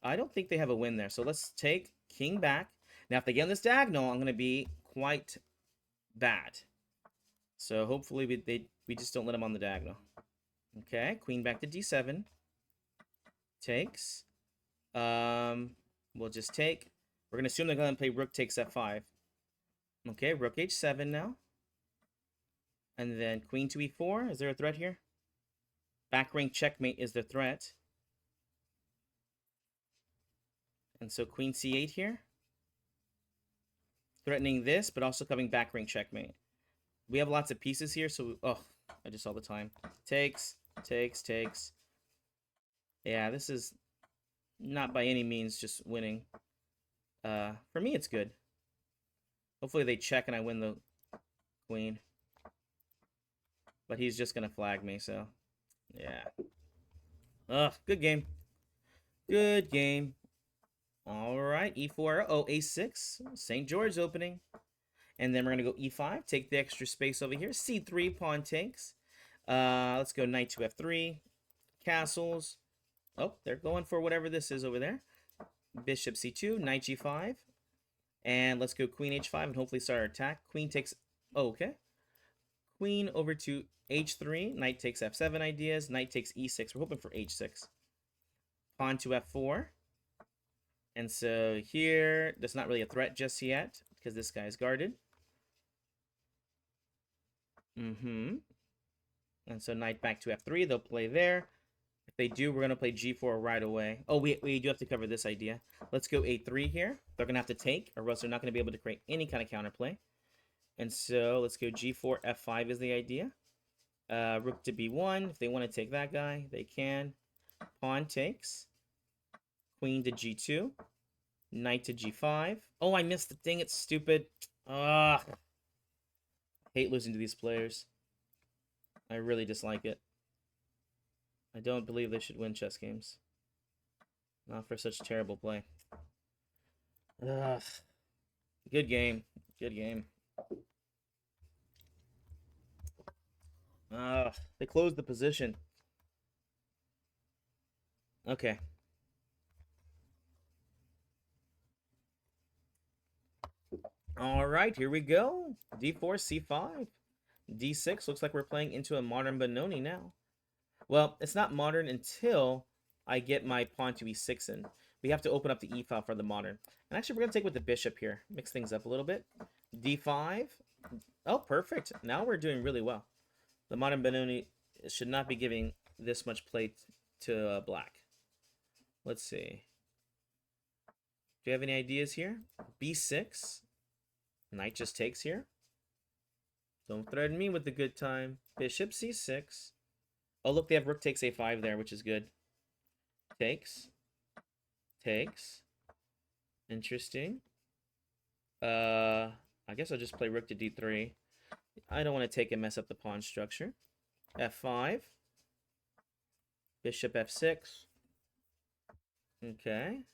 I don't think they have a win there. So let's take king back. Now, if they get on this diagonal, I'm going to be quite bad. So hopefully we just don't let them on the diagonal. Okay, queen back to D7. Takes. We'll just take. We're going to assume they're going to play rook takes F5. Okay, rook H7 now. And then queen to E4. Is there a threat here? Back rank checkmate is the threat. And so queen C8 here. Threatening this, but also coming back rank checkmate. We have lots of pieces here, so... Oh, I just saw the time. Takes, takes, takes. Yeah, this is not by any means just winning. For me, it's good. Hopefully they check and I win the queen. But he's just going to flag me, so... Yeah. Ugh, good game. Good game. All right, E4. Oh, A6. St. George opening. And then we're going to go E5. Take the extra space over here. C3, pawn takes. Let's go knight to F3. Castles. Oh, they're going for whatever this is over there. Bishop C2, knight G5. And let's go queen H5 and hopefully start our attack. Queen takes... Oh, okay. Queen over to H3. Knight takes F7 ideas. Knight takes E6. We're hoping for H6. Pawn to F4. And so here, there's not really a threat just yet because this guy is guarded. And so knight back to F3. They'll play there. If they do, we're going to play G4 right away. Oh, we do have to cover this idea. Let's go A3 here. They're going to have to take, or else they're not going to be able to create any kind of counterplay. And so let's go G4, F5 is the idea. Rook to B1. If they want to take that guy, they can. Pawn takes. Queen to G2. Knight to G5. Oh, I missed the thing. It's stupid. Ugh. Hate losing to these players. I really dislike it. I don't believe they should win chess games. Not for such terrible play. Ugh. Good game. Good game. They closed the position. Okay. All right, here we go. D4, C5. D6. Looks like we're playing into a modern Benoni now. Well, it's not modern until I get my pawn to E6 in. We have to open up the E file for the modern. And actually, we're going to take with the bishop here. Mix things up a little bit. D5. Oh, perfect. Now we're doing really well. The modern Benoni should not be giving this much play to black. Let's see. Do you have any ideas here? B6. Knight just takes here. Don't threaten me with the good time. Bishop C6. Oh, look, they have rook takes A5 there, which is good. Takes. Takes. Interesting. I guess I'll just play rook to D3. I don't want to take and mess up the pawn structure. F5. Bishop F6. Okay.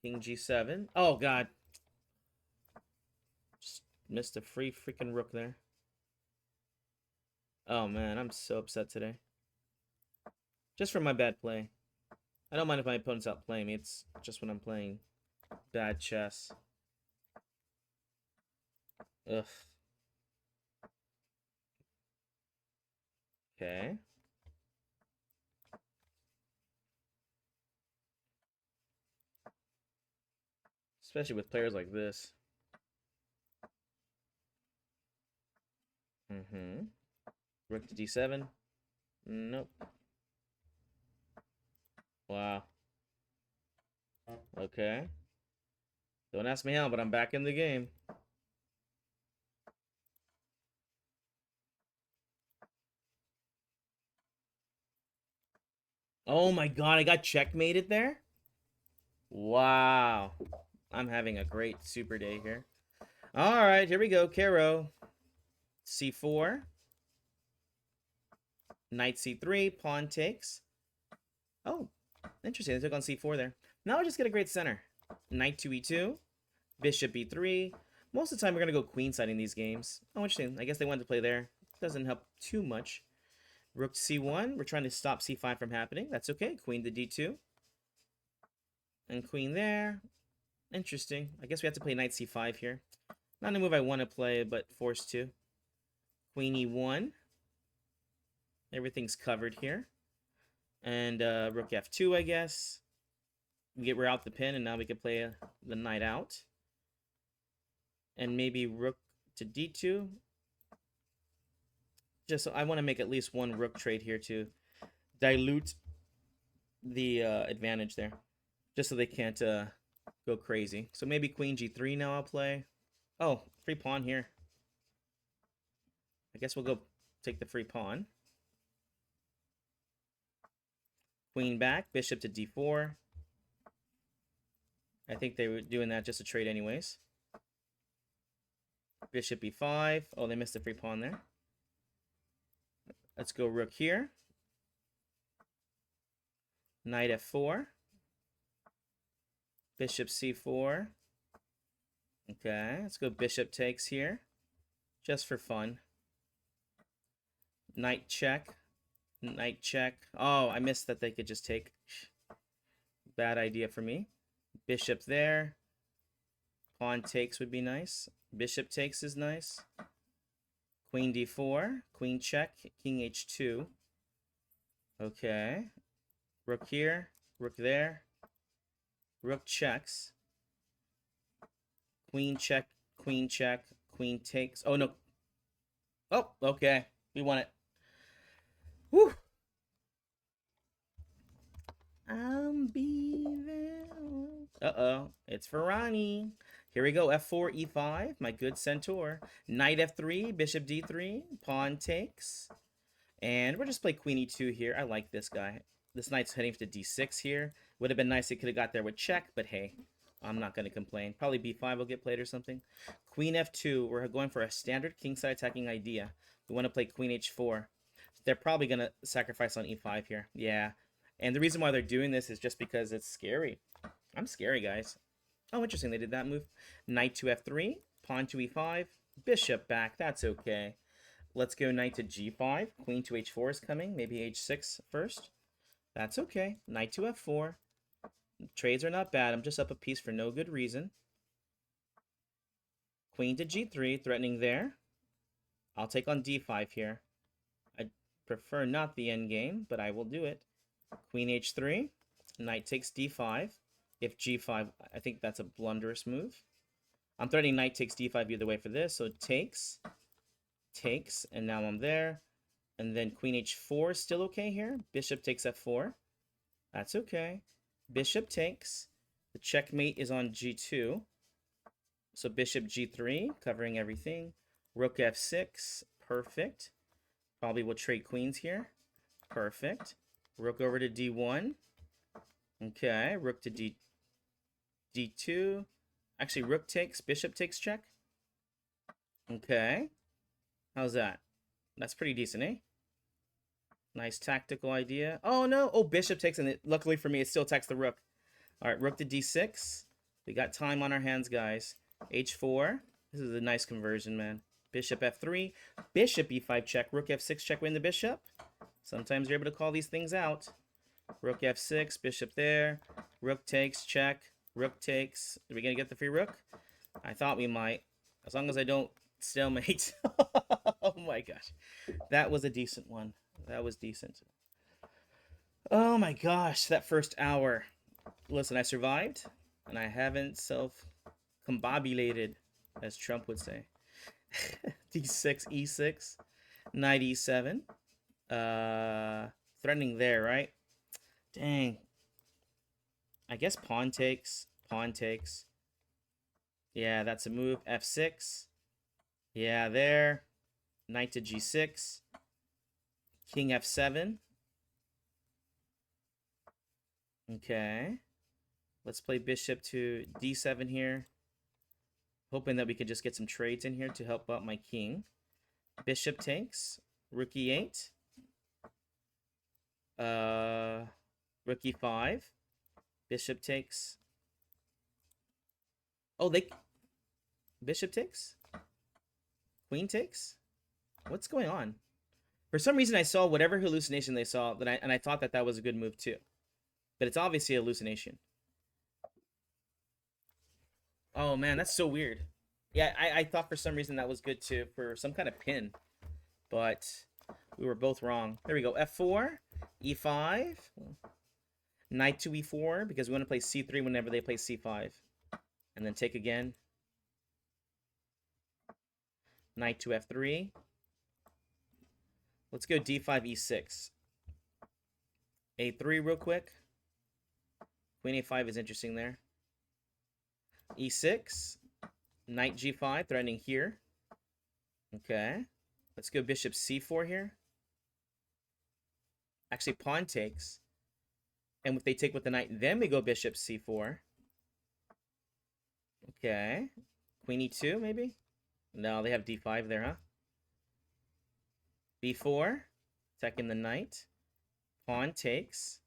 King G7. Oh, God. Just missed a free freaking rook there. Oh, man. I'm so upset today. Just for my bad play. I don't mind if my opponent's outplaying me. It's just when I'm playing bad chess. Ugh. Okay. Especially with players like this. Rook to D7. Nope. Wow. Okay. Don't ask me how, but I'm back in the game. Oh my God, I got checkmated there? Wow. I'm having a great super day here. All right, here we go. Caro. C4. Knight C3. Pawn takes. Oh, interesting. They took on C4 there. Now I just get a great center. Knight to E2. Bishop b3. Most of the time, we're going to go queenside in these games. Oh, interesting. I guess they wanted to play there. Doesn't help too much. Rook to c1. We're trying to stop c5 from happening. That's okay. Queen to d2. And queen there. Interesting. I guess we have to play knight c5 here. Not a move I want to play, but forced to. Queen e1. Everything's covered here. And rook f2, I guess. We're out the pin, and now we can play the knight out. And maybe rook to d2. Just I want to make at least one rook trade here to dilute the advantage there. Just so they can't go crazy. So maybe queen g3 now I'll play. Oh, free pawn here. I guess we'll go take the free pawn. Queen back, bishop to d4. I think they were doing that just to trade anyways. Bishop e5. Oh, they missed the free pawn there. Let's go rook here. Knight f4. Bishop c4. Okay, let's go bishop takes here. Just for fun. Knight check. Knight check. Oh, I missed that they could just take. Bad idea for me. Bishop there. Pawn takes would be nice. Bishop takes is nice. Queen d4. Queen check. King h2. Okay. Rook here. Rook there. Rook checks. Queen check. Queen check. Queen takes. Oh, no. Oh, okay. We won it. Whew. Uh-oh. It's Ferrani. Here we go. F4, E5. My good centaur. Knight F3. Bishop D3. Pawn takes. And we'll just play Queen E2 here. I like this guy. This knight's heading to D6 here. Would have been nice if it could have got there with check, but hey. I'm not going to complain. Probably B5 will get played or something. Queen F2. We're going for a standard kingside attacking idea. We want to play Queen H4. They're probably going to sacrifice on E5 here. Yeah. And the reason why they're doing this is just because it's scary. I'm scary, guys. Oh, interesting. They did that move. Knight to F3. Pawn to E5. Bishop back. That's okay. Let's go knight to G5. Queen to H4 is coming. Maybe H6 first. That's okay. Knight to F4. Trades are not bad. I'm just up a piece for no good reason. Queen to G3. Threatening there. I'll take on D5 here. I prefer not the endgame, but I will do it. Queen H3. Knight takes D5. If G5, I think that's a blunderous move. I'm threatening knight takes D5 either way for this. So it takes, and now I'm there. And then Queen H4 is still okay here. Bishop takes F4. That's okay. Bishop takes. The checkmate is on G2. So Bishop G3, covering everything. Rook F6. Perfect. Probably will trade queens here. Perfect. Rook over to D1. Okay. Rook to D2. Actually, rook takes. Bishop takes check. Okay. How's that? That's pretty decent, eh? Nice tactical idea. Oh, no. Oh, bishop takes, and luckily for me, it still attacks the rook. All right, rook to D6. We got time on our hands, guys. H4. This is a nice conversion, man. Bishop F3. Bishop E5 check. Rook F6 check, win the bishop. Sometimes you're able to call these things out. Rook F6. Bishop there. Rook takes, check. Rook takes. Are we going to get the free rook? I thought we might. As long as I don't stalemate. Oh, my gosh. That was a decent one. That was decent. Oh, my gosh. That first hour. Listen, I survived. And I haven't self-combobulated, as Trump would say. D6, E6. Knight E7. Threatening there, right? Dang. I guess pawn takes. Pawn takes. Yeah, that's a move. F6. Yeah, there. Knight to G6. King F7. Okay. Let's play bishop to D7 here. Hoping that we could just get some trades in here to help out my king. Bishop takes. Rook E8. Rook E5. Bishop takes. Oh, Bishop takes? Queen takes? What's going on? For some reason, I saw whatever hallucination they saw, and I thought that was a good move too. But it's obviously a hallucination. Oh man, that's so weird. Yeah, I thought for some reason that was good too, for some kind of pin. But we were both wrong. There we go. F4, E5, knight to E4, because we want to play C3 whenever they play C5. And then take again. Knight to F3. Let's go D5, E6. A3 real quick. Queen A5 is interesting there. E6. Knight G5, threatening here. Okay. Let's go bishop C4 here. Actually, pawn takes. And if they take with the knight, then we go bishop C4. Okay. Queen E2, maybe? No, they have D5 there, huh? B4. Attacking the knight. Pawn takes.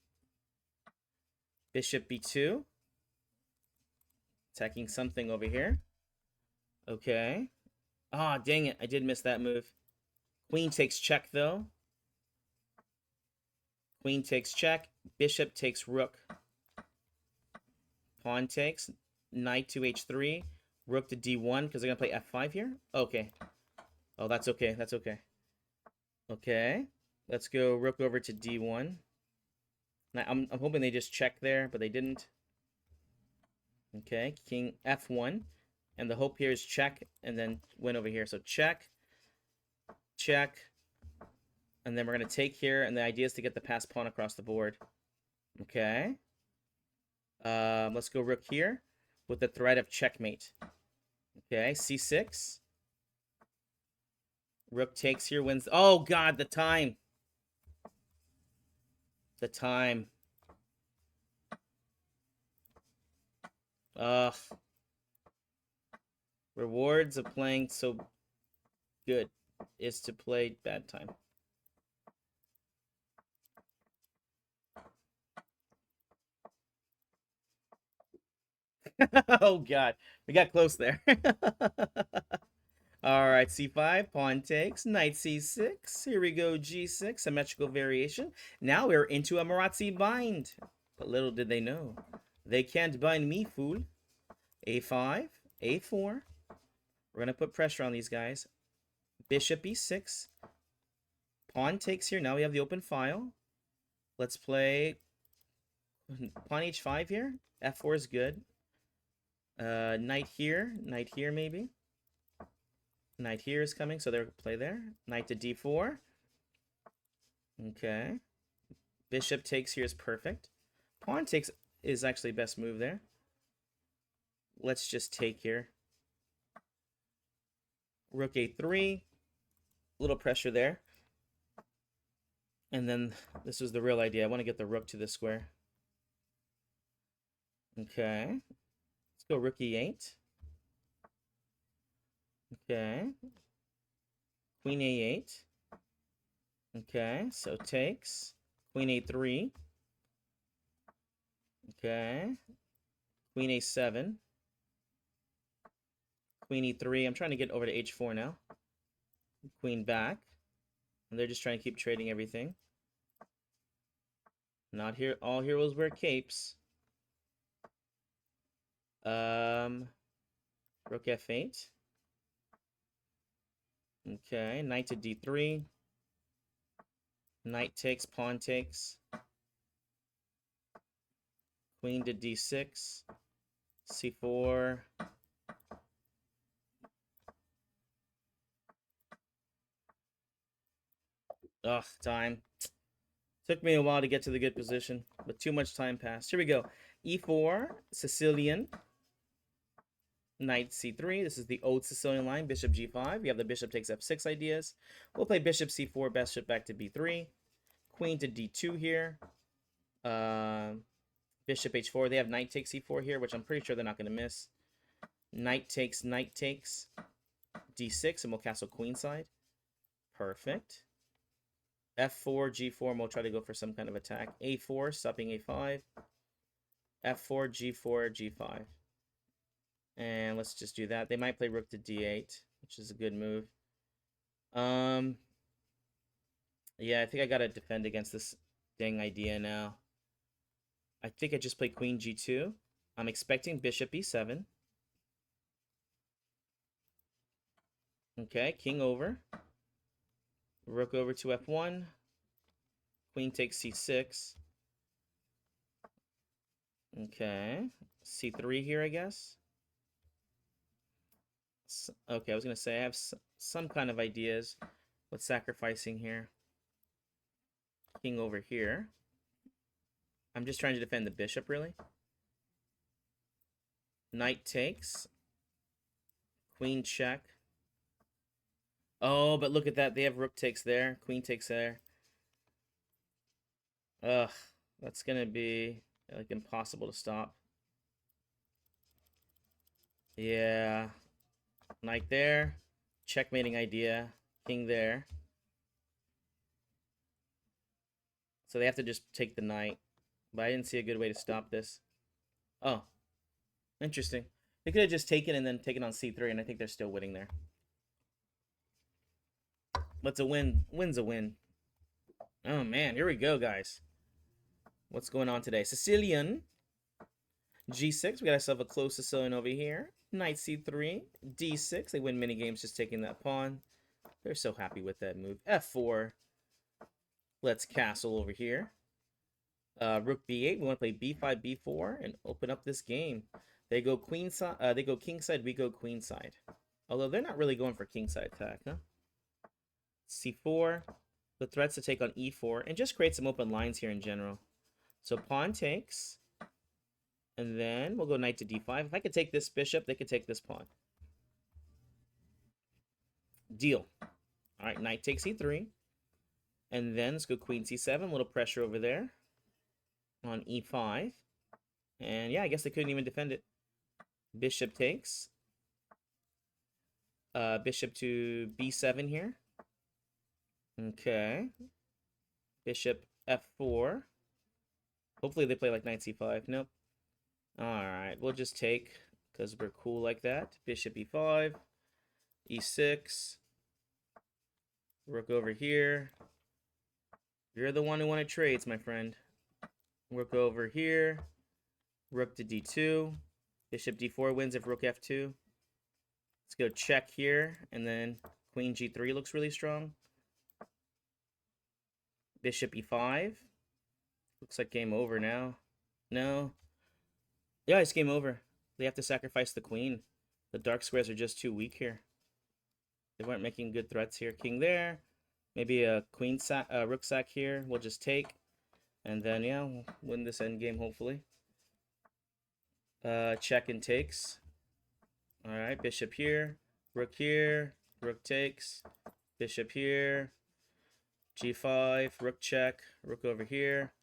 Bishop B2. Attacking something over here. Okay. Ah, dang it. I did miss that move. Queen takes check, though. Queen takes check. Bishop takes rook. Pawn takes. Knight to H3. Rook to D1, because they're going to play F5 here. Okay. Oh, that's okay. That's okay. Okay. Let's go rook over to D1. Now, I'm hoping they just check there, but they didn't. Okay. King F1. And the hope here is check, and then win over here. So check. Check. And then we're going to take here, and the idea is to get the passed pawn across the board. Okay. Let's go rook here with the threat of checkmate. Okay, C6. Rook takes here, wins. Oh, God, the time. The time. Ugh. Rewards of playing so good is to play bad time. Oh, God. We got close there. All right, C5, pawn takes, knight C6. Here we go, G6, symmetrical variation. Now we're into a Marazzi bind. But little did they know. They can't bind me, fool. A5, A4. We're going to put pressure on these guys. Bishop E6. Pawn takes here. Now we have the open file. Let's play pawn H5 here. F4 is good. Knight here maybe. Knight here is coming, so they're play there. Knight to D4. Okay. Bishop takes here is perfect. Pawn takes is actually best move there. Let's just take here. Rook A3. Little pressure there. And then this was the real idea. I want to get the rook to the square. Okay. Let's go rook E8. Okay. Queen A8. Okay, so takes. Queen A3. Okay. Queen A7. Queen E3. I'm trying to get over to H4 now. Queen back. And they're just trying to keep trading everything. Not here. All heroes wear capes. Rook F8. Okay, knight to D3. Knight takes, pawn takes. Queen to D6. C4. Ugh, time. Took me a while to get to the good position, but too much time passed. Here we go. E4, Sicilian. Knight C3. This is the old Sicilian line. Bishop G5. We have the bishop takes F6 ideas. We'll play bishop C4, bishop back to B3. Queen to D2 here. Bishop H4. They have knight takes C4 here, which I'm pretty sure they're not going to miss. Knight takes, D6, and we'll castle queenside. Perfect. F4, G4, and we'll try to go for some kind of attack. A4, stopping A5. F4, G4, G5. And let's just do that. They might play rook to d8, which is a good move. Um, yeah, I think I gotta defend against this dang idea now. I think I just play queen g2. I'm expecting bishop e7. Okay, king over. Rook over to f1. Queen takes c6. Okay, c3 here, I guess. Okay, I was gonna say I have some kind of ideas with sacrificing here. King over here. I'm just trying to defend the bishop, really. Knight takes. Queen check. Oh, but look at that. They have rook takes there. Queen takes there. Ugh. That's going to be, like, impossible to stop. Yeah. Knight there. Checkmating idea. King there. So they have to just take the knight. But I didn't see a good way to stop this. Oh. Interesting. They could have just taken and then taken on c3, and I think they're still winning there. But a win. Win's a win. Oh, man. Here we go, guys. What's going on today? Sicilian. G6. We got ourselves a close Sicilian over here. Knight c3. D6. They win many games just taking that pawn. They're so happy with that move. F4. Let's castle over here. Rook b8. We want to play b5, b4, and open up this game. They go queen side. They go king side. We go queen side. Although they're not really going for king side attack, huh? c4. The threats to take on e4, and just create some open lines here in general. So pawn takes, and then we'll go knight to d5. If I could take this bishop, they could take this pawn. Deal. All right, knight takes e3. And then let's go queen c7. A little pressure over there on e5. And yeah, I guess they couldn't even defend it. Bishop takes. Bishop to b7 here. Okay. Bishop f4. Hopefully they play like knight c5. Nope. Alright, we'll just take because we're cool like that. Bishop e5. e6. Rook over here. You're the one who wanted trades, my friend. Rook over here. Rook to d2. Bishop d4 wins if rook f2. Let's go check here. And then queen g3 looks really strong. Bishop e5. Looks like game over now. No. Yeah, it's game over. They have to sacrifice the queen. The dark squares are just too weak here. They weren't making good threats here. King there. Maybe a queen sack, rook sack here. We'll just take. And then, yeah, we'll win this endgame, hopefully. Check and takes. Alright, bishop here. Rook here. Rook takes. Bishop here. G5. Rook check. Rook over here.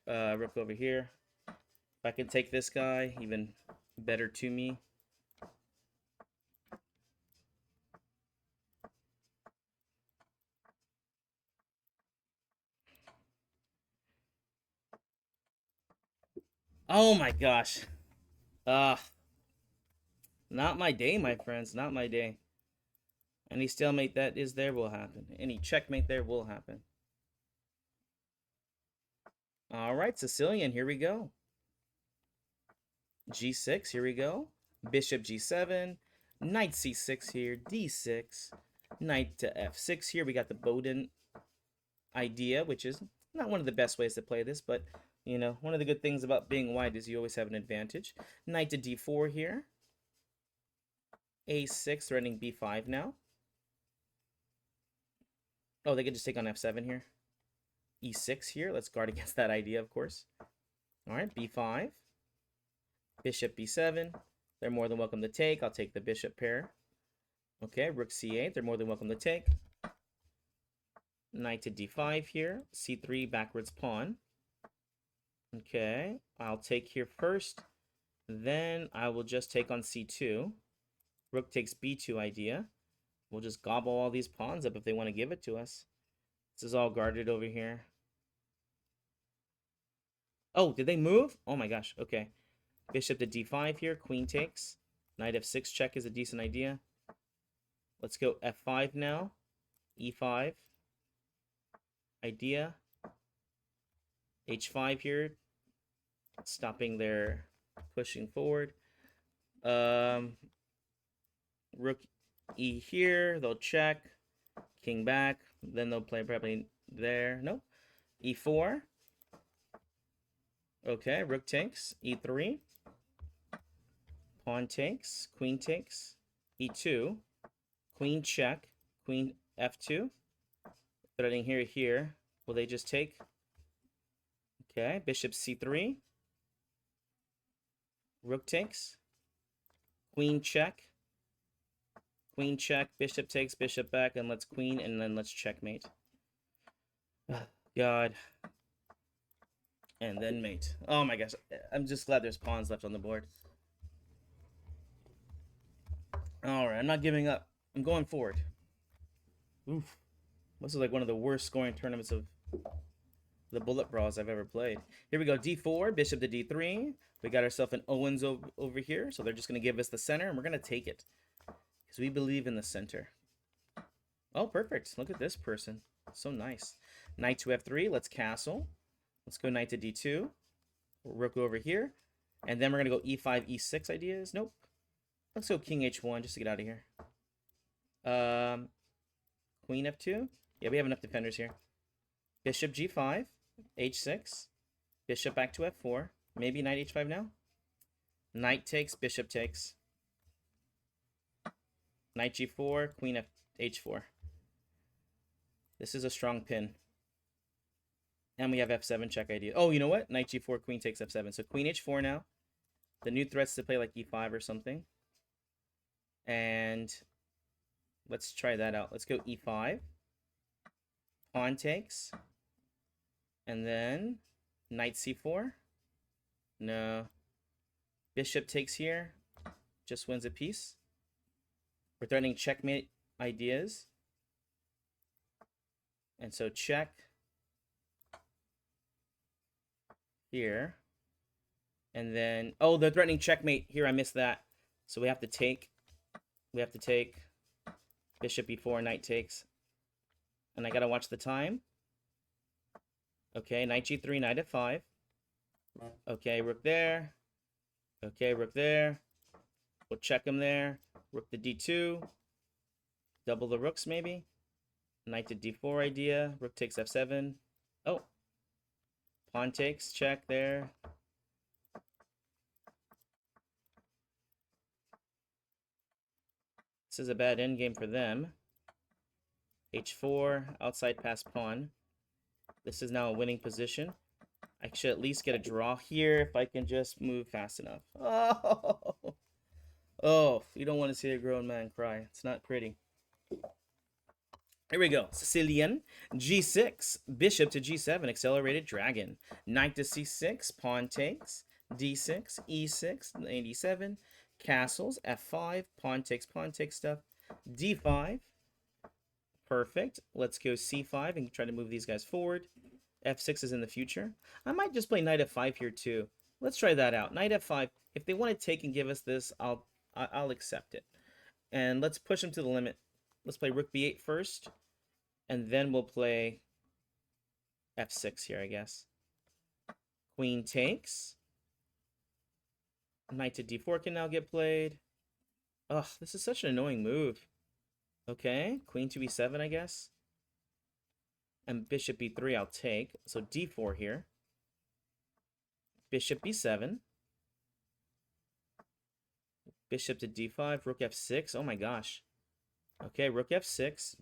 Rook over here. If I can take this guy, even better to me. Oh my gosh. Not my day, my friends. Not my day. Any stalemate that is there will happen. Any checkmate there will happen. All right, Sicilian, here we go. G6, here we go. Bishop G7. Knight C6 here. D6. Knight to F6 here. We got the Bowden idea, which is not one of the best ways to play this, but, you know, one of the good things about being white is you always have an advantage. Knight to D4 here. A6, threatening B5 now. Oh, they can just take on F7 here. E6 here. Let's guard against that idea, of course. All right, B5. Bishop B7. They're more than welcome to take. I'll take the bishop pair. Okay, rook C8. They're more than welcome to take. Knight to D5 here. C3 backwards pawn. Okay, I'll take here first. Then I will just take on C2. Rook takes B2 idea. We'll just gobble all these pawns up if they want to give it to us. This is all guarded over here. Oh, did they move? Oh my gosh, okay. Bishop to D5 here. Queen takes. Knight f6 check is a decent idea. Let's go f5 now. e5. Idea. h5 here. Stopping their pushing forward. Rook e here. They'll check. King back. Then they'll play probably there. Nope. e4. Okay, rook takes. e3. Pawn takes. Queen takes. e2. Queen check. Queen f2. Threading here. Will they just take? Okay, bishop c3. Rook takes. Queen check. Queen check. Bishop takes. Bishop back. And let's queen. And then let's checkmate. God. And then mate. Oh my gosh. I'm just glad there's pawns left on the board. Alright, I'm not giving up. I'm going forward. Oof. This is like one of the worst scoring tournaments of the Bullet Brawls I've ever played. Here we go. d4, bishop to d3. We got ourselves an Owens over here. So they're just going to give us the center, and we're going to take it. Because we believe in the center. Oh, perfect. Look at this person. So nice. Knight to f3. Let's castle. Let's go knight to d2. Rook over here. And then we're going to go e5, e6 ideas. Nope. Let's go king h1 just to get out of here. Queen f2. Yeah, we have enough defenders here. Bishop g5. h6. Bishop back to f4. Maybe knight h5 now. Knight takes, bishop takes. Knight g4, queen h4. This is a strong pin. And we have f7 check idea. Oh, you know what? Knight g4, queen takes f7. So queen h4 now. The new threat's to play like e5 or something. And let's try that out. Let's go e5. Pawn takes. And then knight c4. No. Bishop takes here. Just wins a piece. We're threatening checkmate ideas. And so check here. And then, oh, they're threatening checkmate here. I missed that. So we have to take. We have to take. Bishop e4, knight takes. And I got to watch the time. Okay, knight g3, knight f5. Okay, rook there. Okay, rook there. We'll check him there. Rook to d2. Double the rooks, maybe. Knight to d4 idea. Rook takes f7. Oh. Pawn takes. Check there. This is a bad endgame for them. h4. Outside pass pawn. This is now a winning position. I should at least get a draw here if I can just move fast enough. Oh, oh, you don't want to see a grown man cry. It's not pretty. Here we go. Sicilian. G6. Bishop to G7. Accelerated dragon. Knight to C6. Pawn takes. D6. E6. 87. Castles. F5. Pawn takes stuff. D5. Perfect. Let's go C5 and try to move these guys forward. F6 is in the future. I might just play knight f5 here too. Let's try that out. Knight f5. If they want to take and give us this, I'll accept it. And let's push them to the limit. Let's play rook b8 first. And then we'll play f6 here, I guess. Queen takes. Knight to d4 can now get played. Ugh, this is such an annoying move. Okay, queen to e7, I guess. And bishop b3 I'll take. So d4 here. Bishop b7. Bishop to d5. Rook f6. Oh my gosh. Okay, rook f6.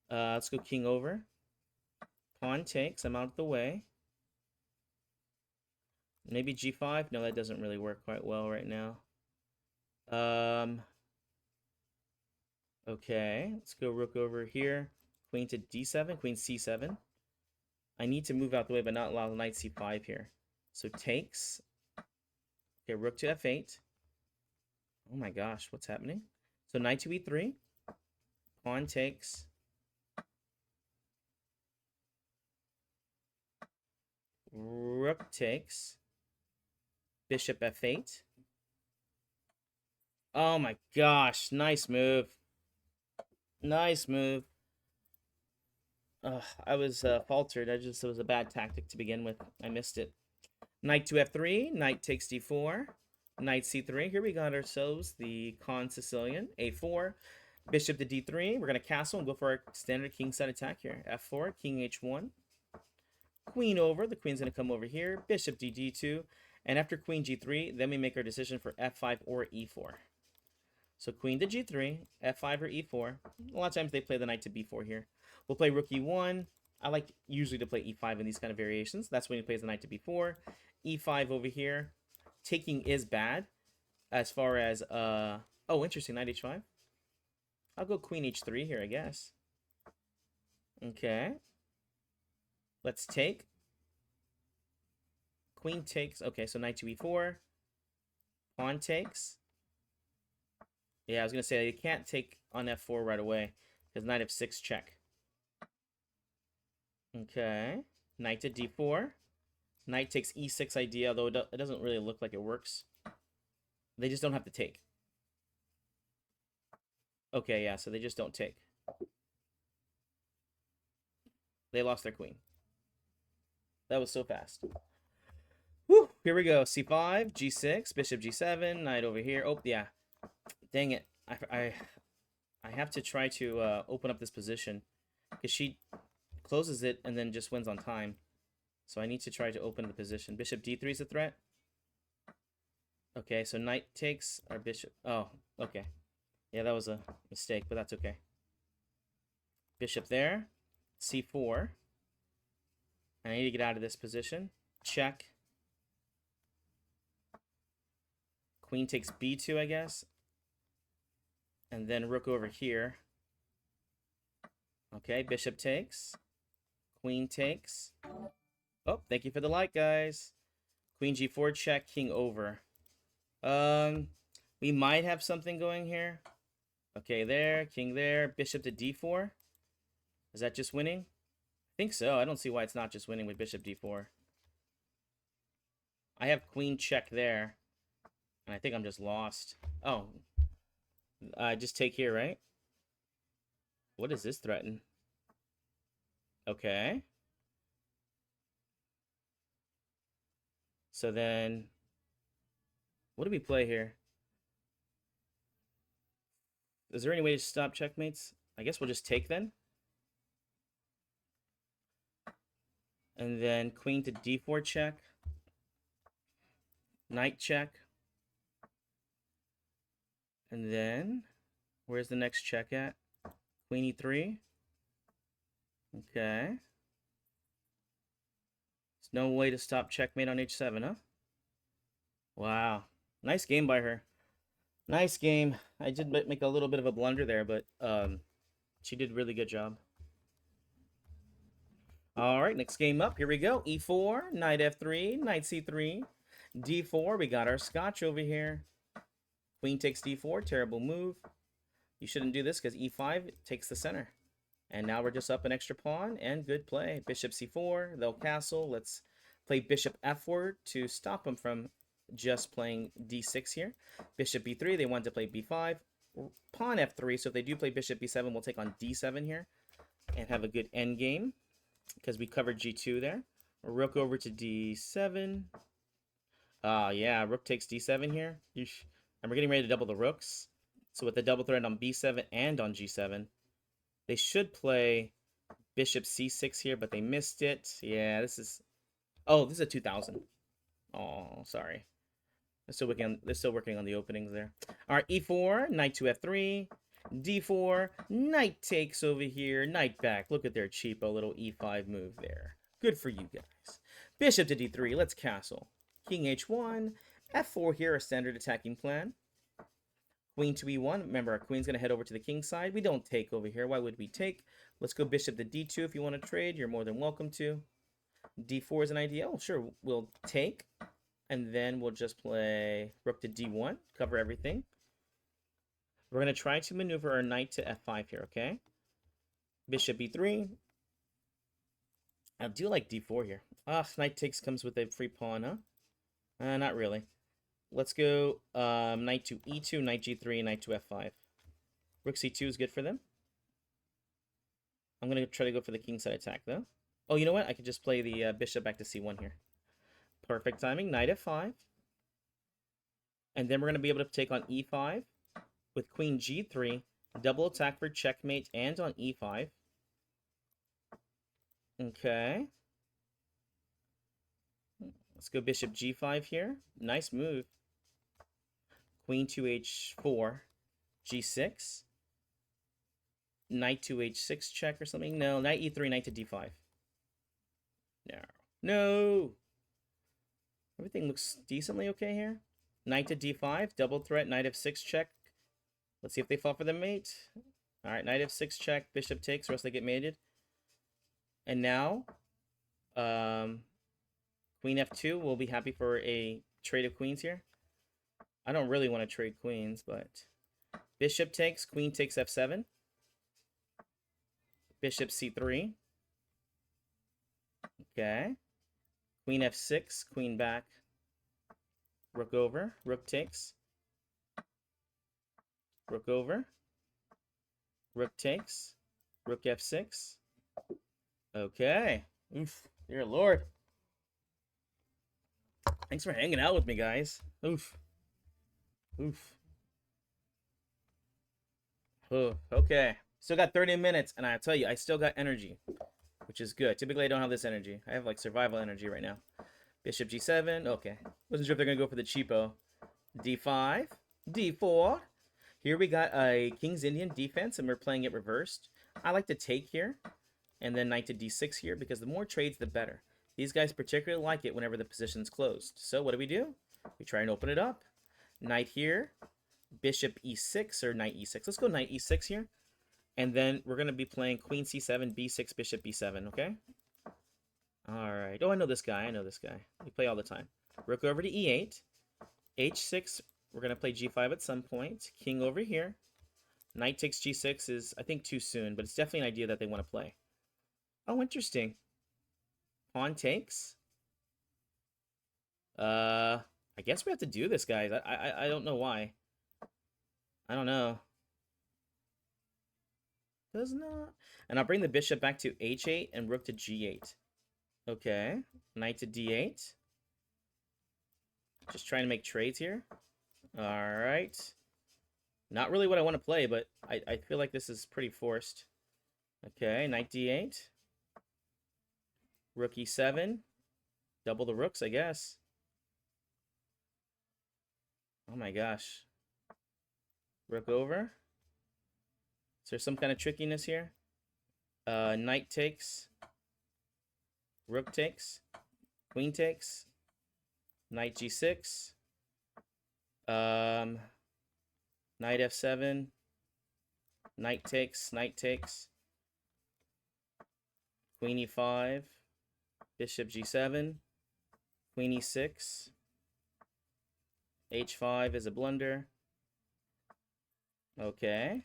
Let's go king over. Pawn takes. I'm out of the way. Maybe g5. No, that doesn't really work quite well right now. Okay, let's go rook over here. Queen to d7. Queen c7. I need to move out the way, but not allow knight c5 here. So takes. Okay, rook to f8. Oh my gosh, what's happening? So knight to e3. Pawn takes. Rook takes. Bishop f8. Oh my gosh. Nice move. Nice move. I was faltered. It was a bad tactic to begin with. I missed it. Knight to f3. Knight takes d4. Knight c3. Here we got ourselves the Con Sicilian. a4. Bishop to d3. We're going to castle and go for our standard king side attack here. f4. King h1. Queen over. The queen's going to come over here. Bishop to d2. And after queen g3, then we make our decision for f5 or e4. So queen to g3, f5 or e4. A lot of times they play the knight to b4 here. We'll play rook e1. I like usually to play e5 in these kind of variations. That's when he plays the knight to b4. e5 over here. Taking is bad as far as, oh, interesting, knight h5. I'll go queen h3 here, I guess. Okay. Let's take. Queen takes. Okay, so knight to e4. Pawn takes. Yeah, I was going to say, you can't take on f4 right away, because knight f6 check. Okay. Knight to d4. Knight takes e6 idea, although it doesn't really look like it works. They just don't have to take. Okay, yeah, so they just don't take. They lost their queen. That was so fast. Whew, here we go. c5, g6, bishop g7, knight over here. Oh, yeah. Dang it. I have to try to open up this position, because she closes it and then just wins on time. So I need to try to open the position. Bishop d3 is a threat. Okay, so knight takes our bishop. Oh, okay. Yeah, that was a mistake, but that's okay. Bishop there. c4. I need to get out of this position. Check. Queen takes b2, I guess. And then rook over here. Okay, bishop takes. Queen takes. Oh, thank you for the like, guys. Queen g4 check, king over. We might have something going here. Okay, there, king there, bishop to d4. Is that just winning? I think so. I don't see why it's not just winning with bishop d4. I have queen check there, and I think I'm just lost. Oh, just take here, right? What does this threaten? Okay. So then, what do we play here? Is there any way to stop checkmates? I guess we'll just take then. And then queen to d4 check. Knight check. And then, where's the next check at? Queen e3. Okay. There's no way to stop checkmate on h7, huh? Wow. Nice game by her. Nice game. I did make a little bit of a blunder there, but she did a really good job. All right, next game up. Here we go. e4, knight f3, knight c3, d4. We got our scotch over here. Queen takes d4. Terrible move. You shouldn't do this because e5 takes the center. And now we're just up an extra pawn, and good play. Bishop c4. They'll castle. Let's play bishop f4 to stop them from just playing d6 here. Bishop b3. They want to play b5. Pawn f3. So if they do play bishop b7, we'll take on d7 here and have a good endgame, because we covered g2 there. Rook over to d7. Yeah, rook takes d7 here. And we're getting ready to double the rooks. So with the double threat on b7 and on g7, they should play bishop c6 here, but they missed it. Yeah, this is... Oh, this is a 2000. Oh, sorry. They're still working on the openings there. All right, e4, knight to f3, d4, knight takes over here, knight back. Look at their cheapo little e5 move there. Good for you guys. Bishop to d3, let's castle. King h1, f4 here, a standard attacking plan. Queen to e1. Remember, our queen's going to head over to the king side. We don't take over here. Why would we take? Let's go bishop to d2 if you want to trade. You're more than welcome to. d4 is an idea. Oh, sure. We'll take. And then we'll just play rook to d1. Cover everything. We're going to try to maneuver our knight to f5 here, okay? Bishop e3. I do like d4 here. Knight takes comes with a free pawn, huh? Not really. Let's go knight to e2, knight g3, knight to f5. Rook c2 is good for them. I'm going to try to go for the kingside attack, though. Oh, you know what? I could just play the bishop back to c1 here. Perfect timing. Knight f5. And then we're going to be able to take on e5 with queen g3. Double attack for checkmate and on e5. Okay. Let's go bishop g5 here. Nice move. Queen to h4. g6. Knight to h6 check or something. No, knight e3, knight to d5. No. No! Everything looks decently okay here. Knight to d5. Double threat. Knight f6 check. Let's see if they fall for the mate. Alright, knight f6 check. Bishop takes, or else they get mated. And now, queen f2. We'll be happy for a trade of queens here. I don't really want to trade queens, but... Bishop takes. Queen takes f7. Bishop c3. Okay. Queen f6. Queen back. Rook over. Rook takes. Rook over. Rook takes. Rook f6. Okay. Oof. Dear Lord. Thanks for hanging out with me, guys. Oof. Oof. Oh, okay. Still got 30 minutes, and I tell you, I still got energy, which is good. Typically, I don't have this energy. I have, like, survival energy right now. Bishop g7. Okay. Wasn't sure if they're going to go for the cheapo. d5. d4. Here we got a King's Indian defense, and we're playing it reversed. I like to take here, and then knight to d6 here, because the more trades, the better. These guys particularly like it whenever the position's closed. So what do? We try and open it up. Knight here. Bishop e6 or knight e6. Let's go knight e6 here. And then we're going to be playing queen c7, b6, bishop b7, okay? All right. Oh, I know this guy. We play all the time. Rook over to e8. h6. We're going to play g5 at some point. King over here. Knight takes g6 is, I think, too soon, but it's definitely an idea that they want to play. Oh, interesting. Pawn takes. I guess we have to do this, guys. I don't know why. I don't know. Does not. And I'll bring the bishop back to h8 and rook to g8. Okay. Knight to d8. Just trying to make trades here. All right. Not really what I want to play, but I feel like this is pretty forced. Okay, knight d8. Rook e7. Double the rooks, I guess. Oh my gosh. Rook over. Is there some kind of trickiness here? Knight takes. Rook takes. Queen takes. Knight g6. Knight f7. Knight takes. Knight takes. Queen e5. Bishop g7. Queen e6. h5 is a blunder. Okay.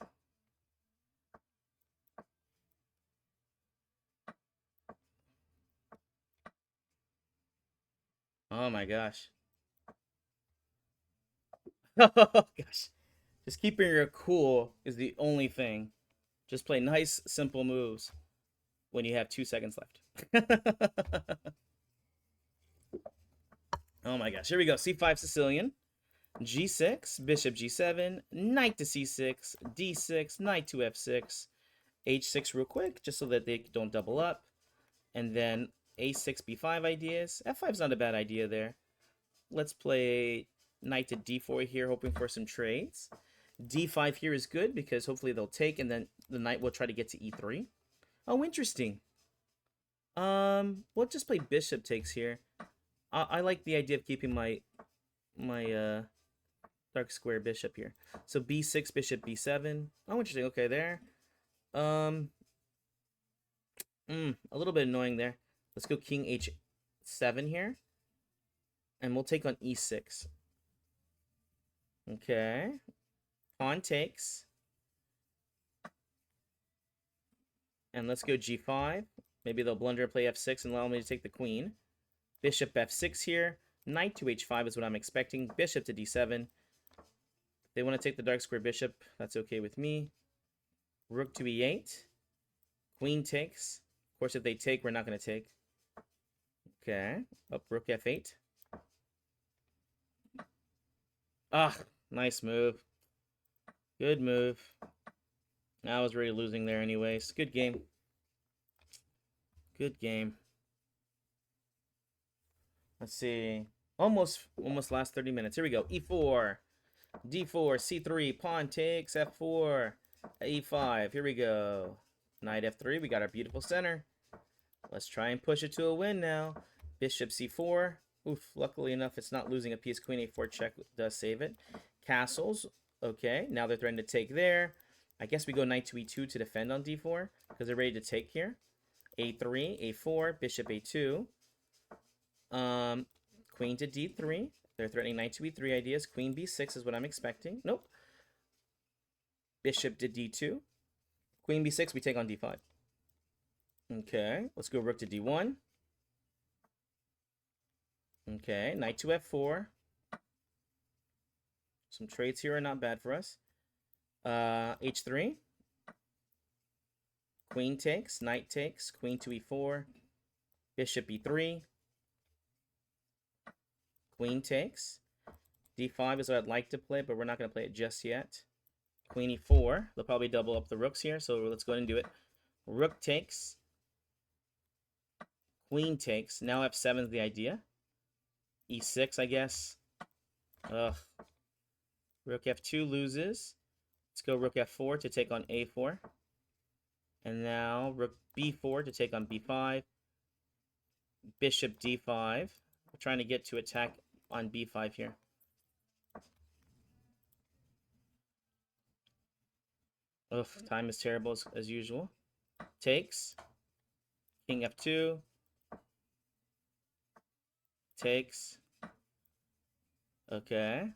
Oh my gosh. Oh gosh. Just keeping your cool is the only thing. Just play nice, simple moves when you have 2 seconds left. Oh my gosh. Here we go. c5 Sicilian. g6, bishop g7, knight to c6, d6, knight to f6, h6 real quick, just so that they don't double up. And then a6, b5 ideas. f5's not a bad idea there. Let's play knight to d4 here, hoping for some trades. d5 here is good because hopefully they'll take, and then the knight will try to get to e3. Oh, interesting. We'll just play bishop takes here. I like the idea of keeping my dark square bishop here. So b6, bishop b7. Oh, interesting. Okay, there. A little bit annoying there. Let's go king h7 here. And we'll take on e6. Okay. Pawn takes. And let's go g5. Maybe they'll blunder and play f6 and allow me to take the queen. Bishop f6 here. Knight to h5 is what I'm expecting. Bishop to d7. They want to take the dark square bishop. That's okay with me. Rook to e8. Queen takes. Of course, if they take, we're not going to take. Okay. Up rook f8. Ah, nice move. Good move. I was really losing there anyways. Good game. Good game. Let's see. Almost last 30 minutes. Here we go. e4. d4. c3. Pawn takes. f4. e5. Here we go. Knight f3. We got our beautiful center. Let's try and push it to a win now. Bishop c4. Oof, luckily enough, it's not losing a piece. Queen a4 check does save it. Castles. Okay, now they're threatening to take there. I guess we go knight to e2 to defend on d4 because they're ready to take here. a3, a4, bishop a2. Queen to d3. They're threatening knight to e3 ideas. Queen b6 is what I'm expecting. Nope. Bishop to d2. Queen b6, we take on d5. Okay, let's go rook to d1. Okay, knight to f4. Some trades here are not bad for us. h3. Queen takes, knight takes, queen to e4. Bishop e3. Queen takes. d5 is what I'd like to play, but we're not going to play it just yet. Queen e4. They'll probably double up the rooks here, so let's go ahead and do it. Rook takes. Queen takes. Now f7 is the idea. e6, I guess. Ugh. Rook f2 loses. Let's go rook f4 to take on a4. And now rook b4 to take on b5. Bishop d5. We're trying to get to attack on b5 here. Ugh, time is terrible as usual. Takes. King f2. Takes. Okay.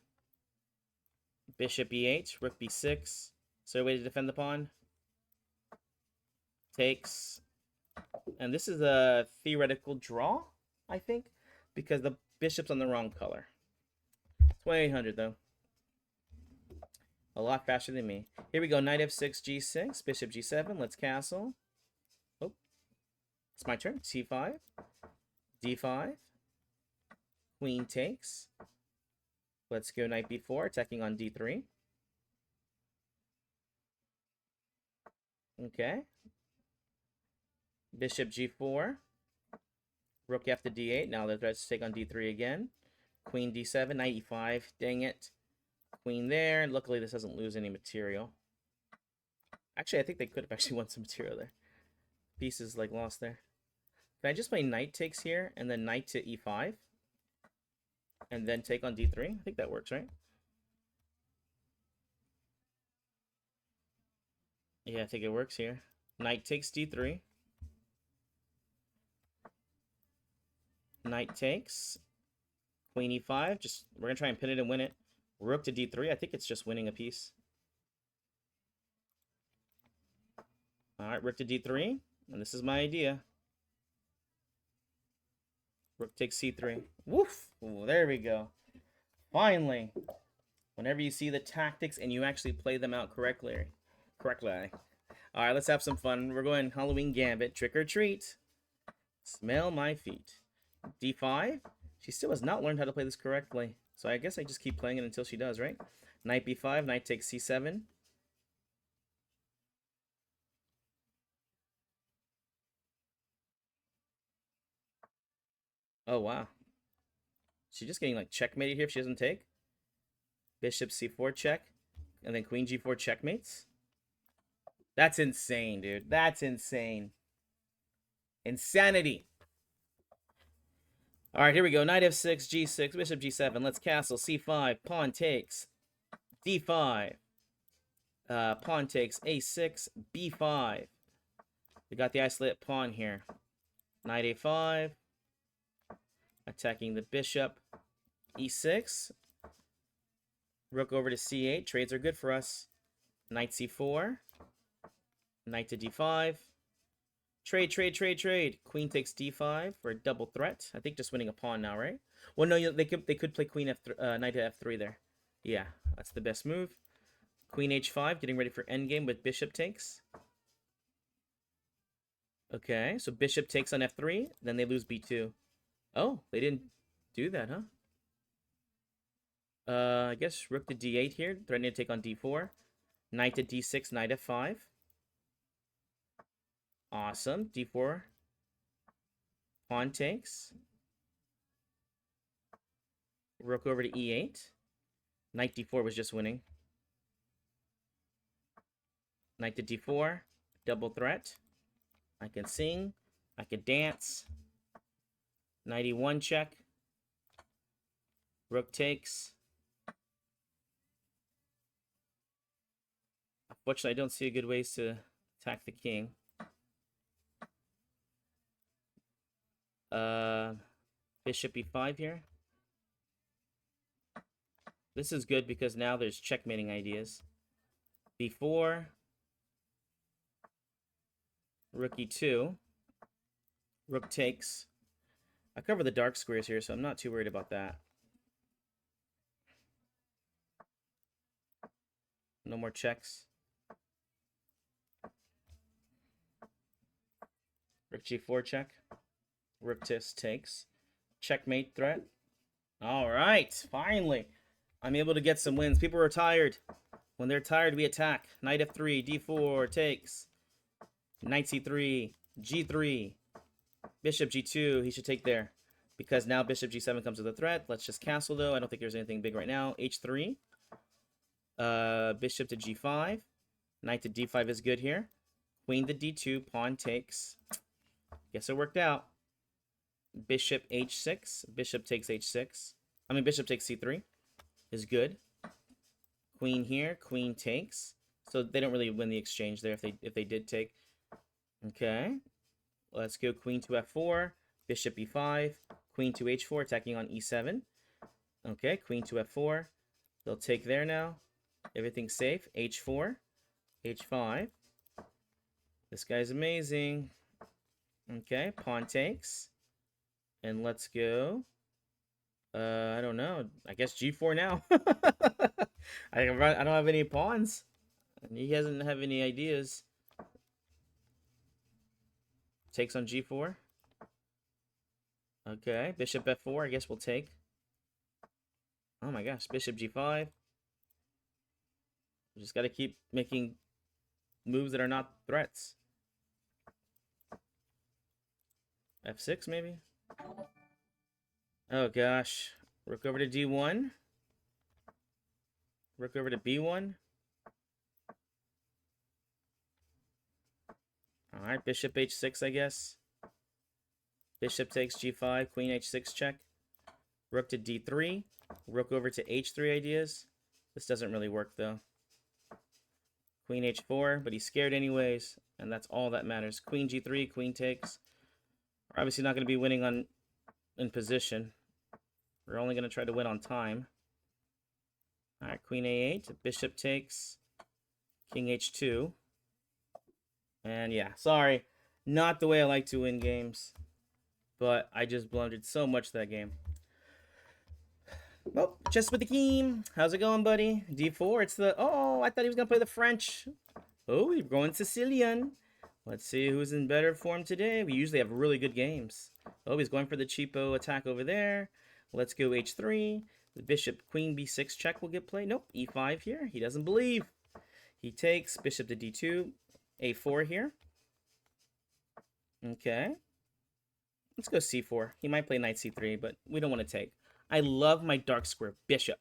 Bishop e8, rook b6. Is there a way to defend the pawn? Takes. And this is a theoretical draw, I think, because the bishop's on the wrong color. 2800 though. A lot faster than me. Here we go. Knight f6, g6, bishop g7. Let's castle. Oh, it's my turn. c5, d5. Queen takes. Let's go knight b4, attacking on d3. Okay. Bishop g4. Rook f to d8. Now they're threats to take on d3 again. Queen d7, knight e5. Dang it. Queen there. Luckily, this doesn't lose any material. Actually, I think they could have actually won some material there. Pieces like lost there. Can I just play knight takes here and then knight to e5? And then take on d3? I think that works, right? Yeah, I think it works here. Knight takes d3. Knight takes. Queen e5. Just we're gonna try and pin it and win it. Rook to d3. I think it's just winning a piece. Alright, rook to d3. And this is my idea. Rook takes c3. Woof! Ooh, there we go. Finally. Whenever you see the tactics and you actually play them out correctly. Alright, let's have some fun. We're going Halloween Gambit. Trick or treat. Smell my feet. d5. She still has not learned how to play this correctly. So I guess I just keep playing it until she does, right? Knight b5. Knight takes c7. Oh, wow. She's just getting, like, checkmated here if she doesn't take. Bishop c4 check. And then queen g4 checkmates. That's insane, dude. That's insane. Insanity. All right, here we go. Knight f6, g6, bishop g7. Let's castle. c5. Pawn takes. d5. Pawn takes a6, b5. We got the isolated pawn here. Knight a5. Attacking the bishop. e6. Rook over to c8. Trades are good for us. Knight c4. Knight to d5. Trade, trade, trade, trade. Queen takes d5 for a double threat. I think just winning a pawn now, right? Well, no, they could play queen knight to f3 there. Yeah, that's the best move. Queen h5, getting ready for endgame with bishop takes. Okay, so bishop takes on f3, then they lose b2. Oh, they didn't do that, huh? I guess rook to d8 here, threatening to take on d4. Knight to d6, knight f5. Awesome. d4. Pawn takes. Rook over to e8. Knight d4 was just winning. Knight to d4. Double threat. I can sing. I can dance. Knight e1 check. Rook takes. Unfortunately, I don't see a good ways to attack the king. Bishop e5 here. This is good because now there's checkmating ideas. b4. Rook e2. Rook takes. I cover the dark squares here, so I'm not too worried about that. No more checks. Rook g4 check. Rook takes. Checkmate threat. All right, finally. I'm able to get some wins. People are tired. When they're tired, we attack. Knight f3, d4 takes. Knight c3, g3. Bishop g2, he should take there. Because now bishop g7 comes with a threat. Let's just castle, though. I don't think there's anything big right now. h3. Bishop to g5. Knight to d5 is good here. Queen to d2, pawn takes. Guess it worked out. Bishop h6. Bishop takes h6. I mean, bishop takes c3 is good. Queen here. Queen takes. So they don't really win the exchange there if they did take. Okay. Let's go queen to f4. Bishop e5. Queen to h4, attacking on e7. Okay, queen to f4. They'll take there now. Everything's safe. h4. h5. This guy's amazing. Okay, pawn takes. And let's go. I don't know. I guess g4 now. I don't have any pawns. He doesn't have any ideas. Takes on g4. Okay, bishop f4. I guess we'll take. Oh my gosh, bishop g5. We just got to keep making moves that are not threats. f6 maybe? Oh gosh. Rook over to d1. Rook over to b1. Alright, bishop h6, I guess. Bishop takes g5, queen h6 check. Rook to d3. Rook over to h3 ideas. This doesn't really work, though. Queen h4, but he's scared anyways, and that's all that matters. Queen g3, queen takes. We're obviously not going to be winning in position. We're only going to try to win on time. Alright, queen a8, bishop takes, king h2. And yeah, sorry. Not the way I like to win games. But I just blundered so much that game. Oh, just with the game. How's it going, buddy? d4, it's the... Oh, I thought he was going to play the French. Oh, we're going Sicilian. Let's see who's in better form today. We usually have really good games. Oh, he's going for the cheapo attack over there. Let's go h3. The bishop, queen b6 check will get played. Nope, e5 here. He doesn't believe. He takes bishop to d2. a4 here. Okay. Let's go c4. He might play knight c3, but we don't want to take. I love my dark square bishop.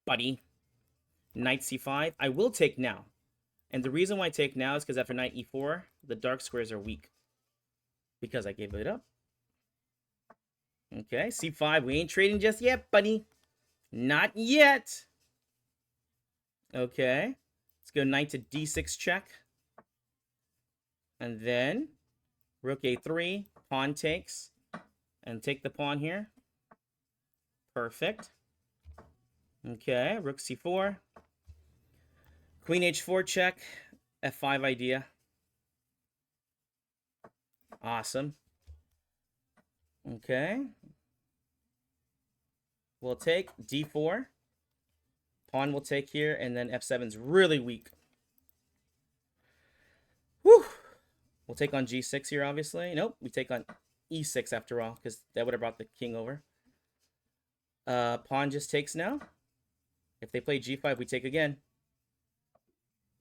Buddy. Knight c5. I will take now. And the reason why I take now is because after knight e4, the dark squares are weak. Because I gave it up. Okay, c5. We ain't trading just yet, buddy. Not yet. Okay. Let's go knight to d6 check. And then rook a3. Pawn takes. And take the pawn here. Perfect. Okay, rook c4. Queen h4 check. f5 idea. Awesome. Okay. We'll take d4. Pawn will take here, and then f7's really weak. Whew. We'll take on g6 here, obviously. Nope, we take on e6 after all, because that would have brought the king over. Pawn just takes now. If they play g5, we take again.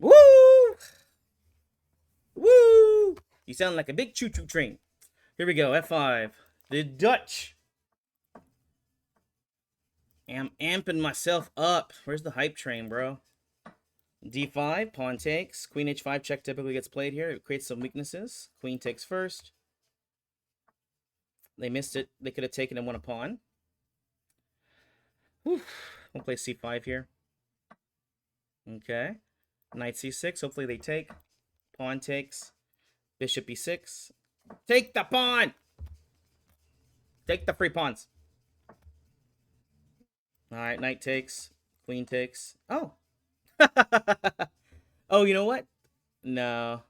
Woo! Woo! You sound like a big choo-choo train. Here we go, f5. The Dutch. I'm amping myself up. Where's the hype train, bro? d5, pawn takes. Queen h5 check typically gets played here. It creates some weaknesses. Queen takes first. They missed it. They could have taken and won a pawn. Whew. We'll play c5 here. Okay. Knight c6. Hopefully they take. Pawn takes. Bishop e6. Take the pawn! Take the free pawns. Alright, knight takes. Queen takes. Oh. Oh, you know what? No.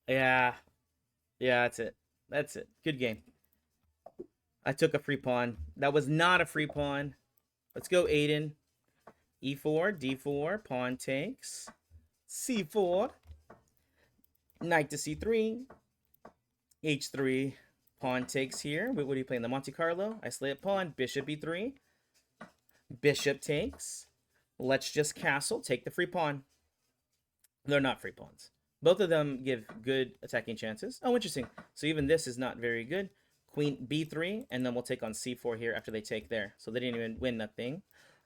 Yeah. Yeah, that's it. That's it. Good game. I took a free pawn. That was not a free pawn. Let's go, Aiden. e4, d4, pawn takes. c4. Knight to c3. h3. Pawn takes here. What are you playing? The Monte Carlo? Isolate pawn. Bishop e3. Bishop takes. Let's just castle. Take the free pawn. They're not free pawns. Both of them give good attacking chances. Oh, interesting. So even this is not very good. Queen b3, and then we'll take on c4 here after they take there. So they didn't even win nothing.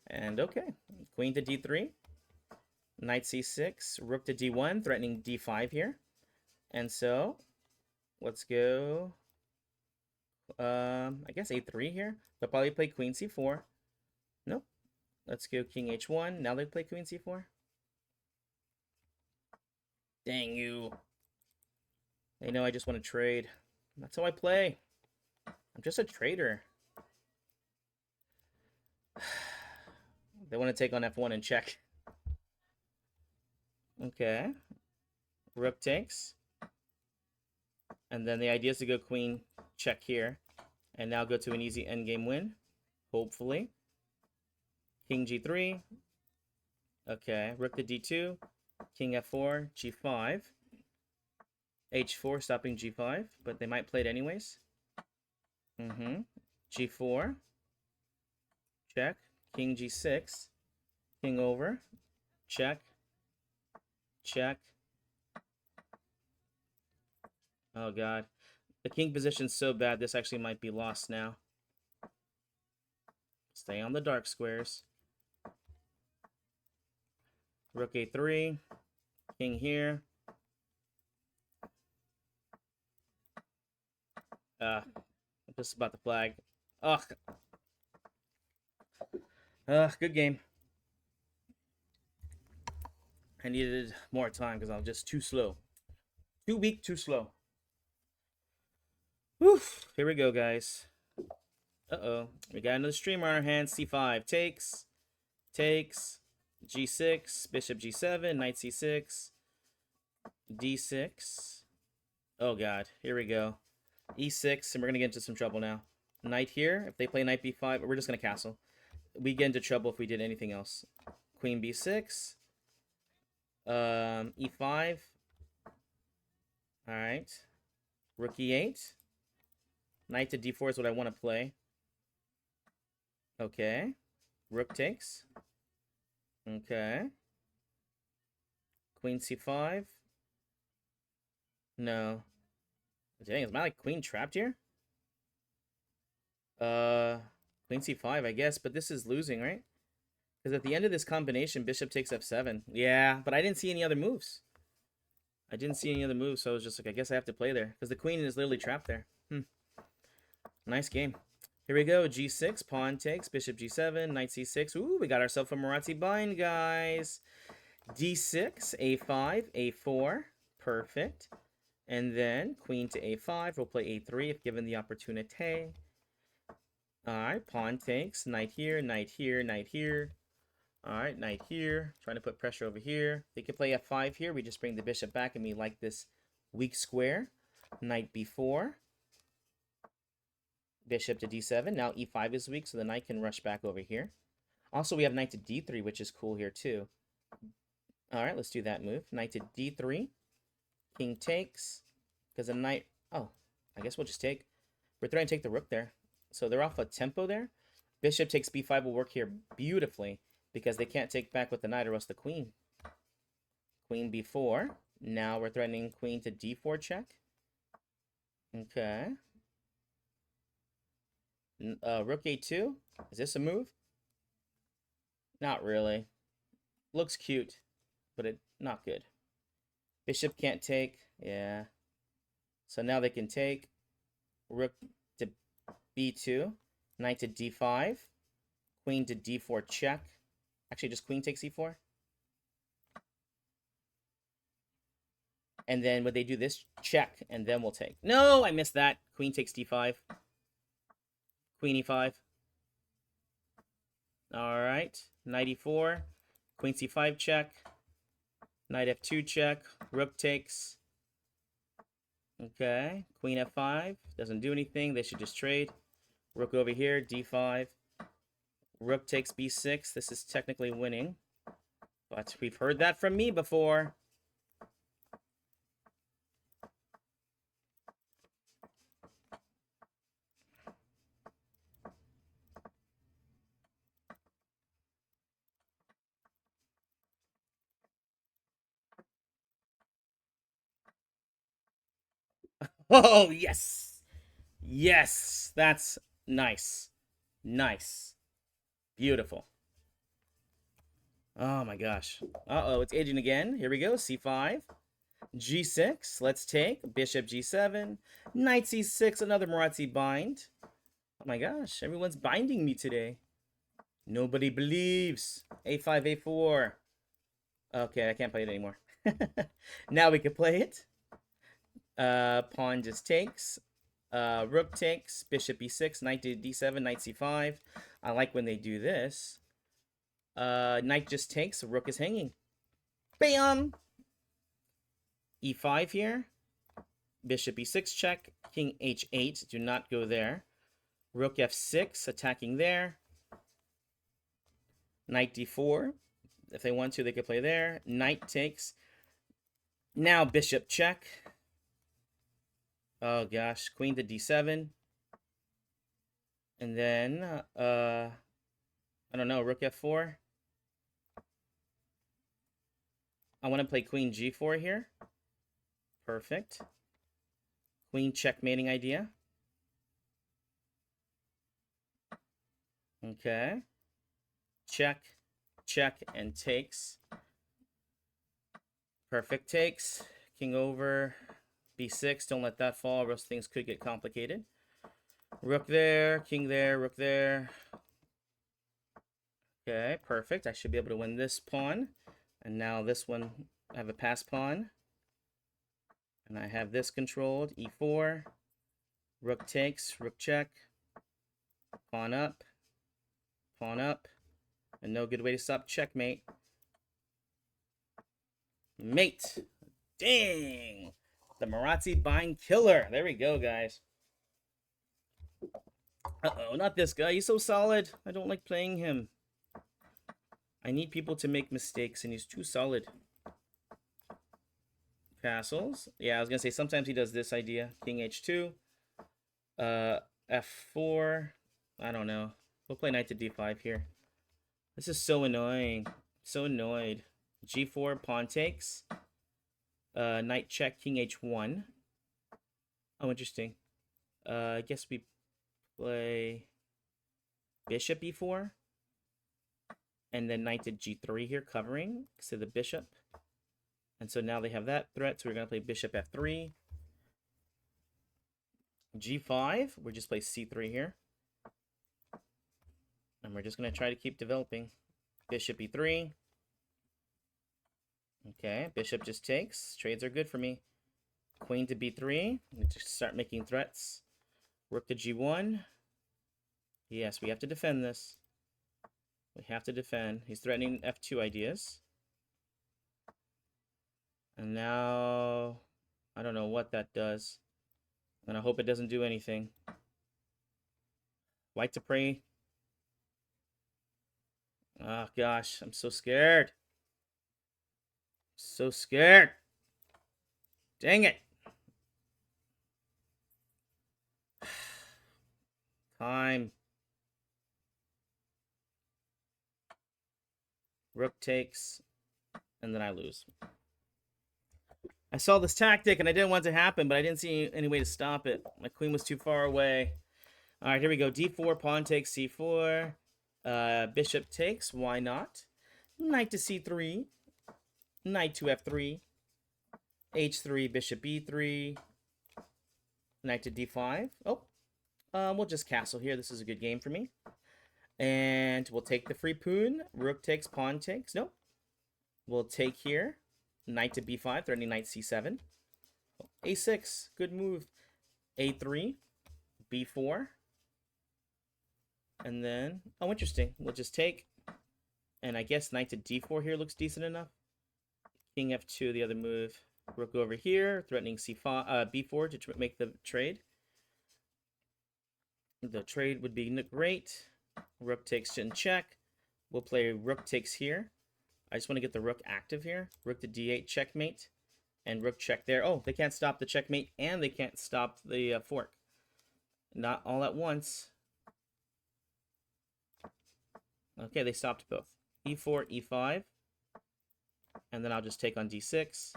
And okay. Queen to d3. Knight c6. Rook to d1, threatening d5 here. And so, let's go... I guess a3 here. They'll probably play queen c4. Nope. Let's go king h1. Now they play queen c4. Dang you. They know I just want to trade. That's how I play. I'm just a trader. They want to take on f1 and check. Okay. Rook takes. And then the idea is to go queen check here. And now go to an easy endgame win. Hopefully. King g3. Okay. Rook to d2. King f4. g5. h4 stopping g5. But they might play it anyways. g4. Check. King g6. King over. Check. Check. Oh, God. The king position's so bad, this actually might be lost now. Stay on the dark squares. Rook a3. King here. I'm just about to flag. Ugh. Good game. I needed more time because I was just too slow. Too weak, too slow. Whew. Here we go, guys. Uh-oh. We got another streamer on our hands. c5 takes. Takes. g6. Bishop g7. Knight c6. d6. Oh, God. Here we go. e6. And we're going to get into some trouble now. Knight here. If they play knight b5, we're just going to castle. We get into trouble if we did anything else. Queen b6. e5. Alright. Rook e8. Knight to d4 is what I want to play. Okay. Rook takes. Okay. Queen c5. No. Dang, is my queen trapped here? Queen c5, I guess, but this is losing, right? Because at the end of this combination, bishop takes f7. Yeah, but I didn't see any other moves. I didn't see any other moves, so I was just like, I guess I have to play there. Because the queen is literally trapped there. Nice game. Here we go. g6, pawn takes, bishop g7, knight c6. Ooh, we got ourselves a Marazzi bind, guys. d6, a5, a4. Perfect. And then queen to a5. We'll play a3 if given the opportunity. Alright, pawn takes, knight here, knight here, knight here. Alright, knight here. Trying to put pressure over here. They could play f5 here. We just bring the bishop back, and we like this weak square. Knight b4. Bishop to d7. Now e5 is weak, so the knight can rush back over here. Also, we have knight to d3, which is cool here too. All right, let's do that move. Knight to d3. King takes. Because the knight... Oh, I guess we'll just take. We're trying to take the rook there. So they're off a tempo there. Bishop takes b5 will work here beautifully because they can't take back with the knight or else the queen. Queen b4. Now we're threatening queen to d4 check. Okay. Rook a2. Is this a move? Not really. Looks cute, but not good. Bishop can't take. Yeah. So now they can take. Rook to b2. Knight to d5. Queen to d4 check. Actually, just queen takes e4. And then would they do this? Check, and then we'll take. No, I missed that. Queen takes d5. Queen e5. All right. Knight e4. Queen c5 check. Knight f2 check. Rook takes. Okay. Queen f5. Doesn't do anything. They should just trade. Rook over here. d5. Rook takes b6. This is technically winning. But we've heard that from me before. Oh, yes. Yes. That's nice. Nice. Beautiful. Oh my gosh. Uh-oh, it's aging again. Here we go. c5. g6. Let's take. Bishop g7. Knight c6. Another Marazzi bind. Oh my gosh. Everyone's binding me today. Nobody believes. a5, a4. Okay, I can't play it anymore. Now we can play it. Pawn just takes. Rook takes. Bishop e6. Knight to d7. Knight c5. I like when they do this. Knight just takes. Rook is hanging. Bam! e5 here. Bishop e6 check. King h8. Do not go there. Rook f6. Attacking there. Knight d4. If they want to, they could play there. Knight takes. Now bishop check. Oh gosh. Queen to d7. And then, I don't know, rook f4. I want to play queen g4 here. Perfect. Queen checkmating idea. Okay. Check, check, and takes. Perfect takes. King over. b6. Don't let that fall, or else things could get complicated. Rook there, king there, rook there. Okay, perfect. I should be able to win this pawn. And now this one, I have a pass pawn. And I have this controlled. e4. Rook takes, rook check. Pawn up. Pawn up. And no good way to stop checkmate. Mate. Dang. The Marazzi bind killer. There we go, guys. Uh-oh, not this guy. He's so solid. I don't like playing him. I need people to make mistakes, and he's too solid. Castles. Yeah, I was going to say, sometimes he does this idea. King h2. F4. I don't know. We'll play knight to d5 here. This is so annoying. So annoyed. g4, pawn takes. Knight check, king h1. Oh, interesting. I guess we play bishop e4. And then knight to g3 here, covering. So the bishop. And so now they have that threat. So we're going to play bishop f3. g5. We'll just play c3 here. And we're just going to try to keep developing. Bishop e3. Okay, bishop just takes. Trades are good for me. Queen to b3. Just start making threats. Rook to g1. Yes, we have to defend this. We have to defend. He's threatening f2 ideas. And now, I don't know what that does. And I hope it doesn't do anything. White to prey. Oh, gosh. I'm so scared. So scared. Dang it. Time. Rook takes. And then I lose. I saw this tactic and I didn't want it to happen, but I didn't see any way to stop it. My queen was too far away. All right, here we go. D4, pawn takes C4. Bishop takes. Why not? Knight to C3. Knight to F3. H3, bishop B3. Knight to D5. Oh, we'll just castle here. This is a good game for me. And we'll take the free pawn. Rook takes, pawn takes. Nope. We'll take here. Knight to B5, threatening knight C7. A6, good move. A3, B4. And then, oh, interesting. We'll just take. And I guess knight to D4 here looks decent enough. King F2, the other move. Rook over here, threatening C5, B4 to make the trade. The trade would be great. Rook takes in check. We'll play rook takes here. I just want to get the rook active here. Rook to D8, checkmate. And rook check there. Oh, they can't stop the checkmate and they can't stop the fork. Not all at once. Okay, they stopped both. E4, E5. And then I'll just take on D6.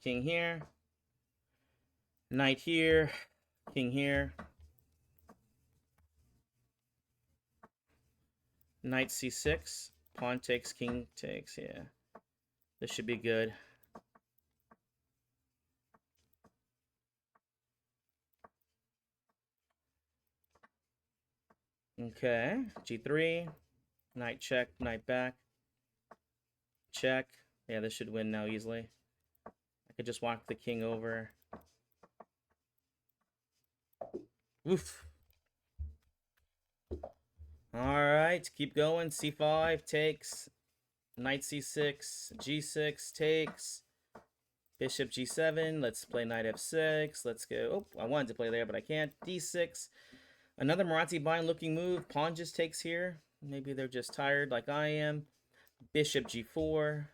King here. Knight here. King here. Knight C6. Pawn takes, king takes. Yeah. This should be good. Okay. G3. Knight check, knight back. Check. Yeah, this should win now easily. I could just walk the king over. Oof. Alright, keep going. C5 takes. Knight C6. G6 takes. Bishop G7. Let's play knight F6. Let's go. Oh, I wanted to play there, but I can't. D6. Another Marazzi bind looking move. Pawn just takes here. Maybe they're just tired like I am. Bishop G4.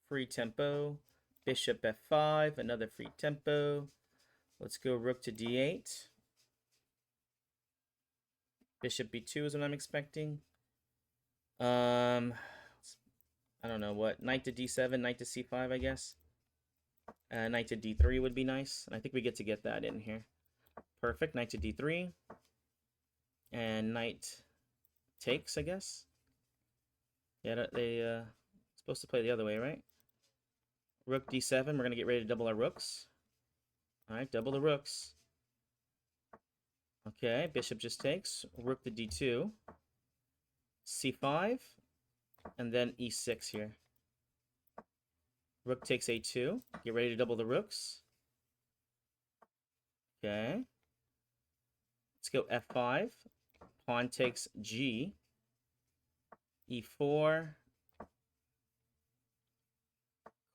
Free tempo. Bishop F5. Another free tempo. Let's go rook to D8. Bishop B2 is what I'm expecting. I don't know what. Knight to D7, knight to C5, I guess. Knight to D3 would be nice. And I think we get that in here. Perfect. Knight to D3. And knight takes, I guess. Yeah, they supposed to play the other way, right? Rook D7. We're going to get ready to double our rooks. All right, double the rooks. Okay, bishop just takes. Rook to D2. C5. And then E6 here. Rook takes A2. Get ready to double the rooks. Okay. Let's go F5. Pawn takes G. E4.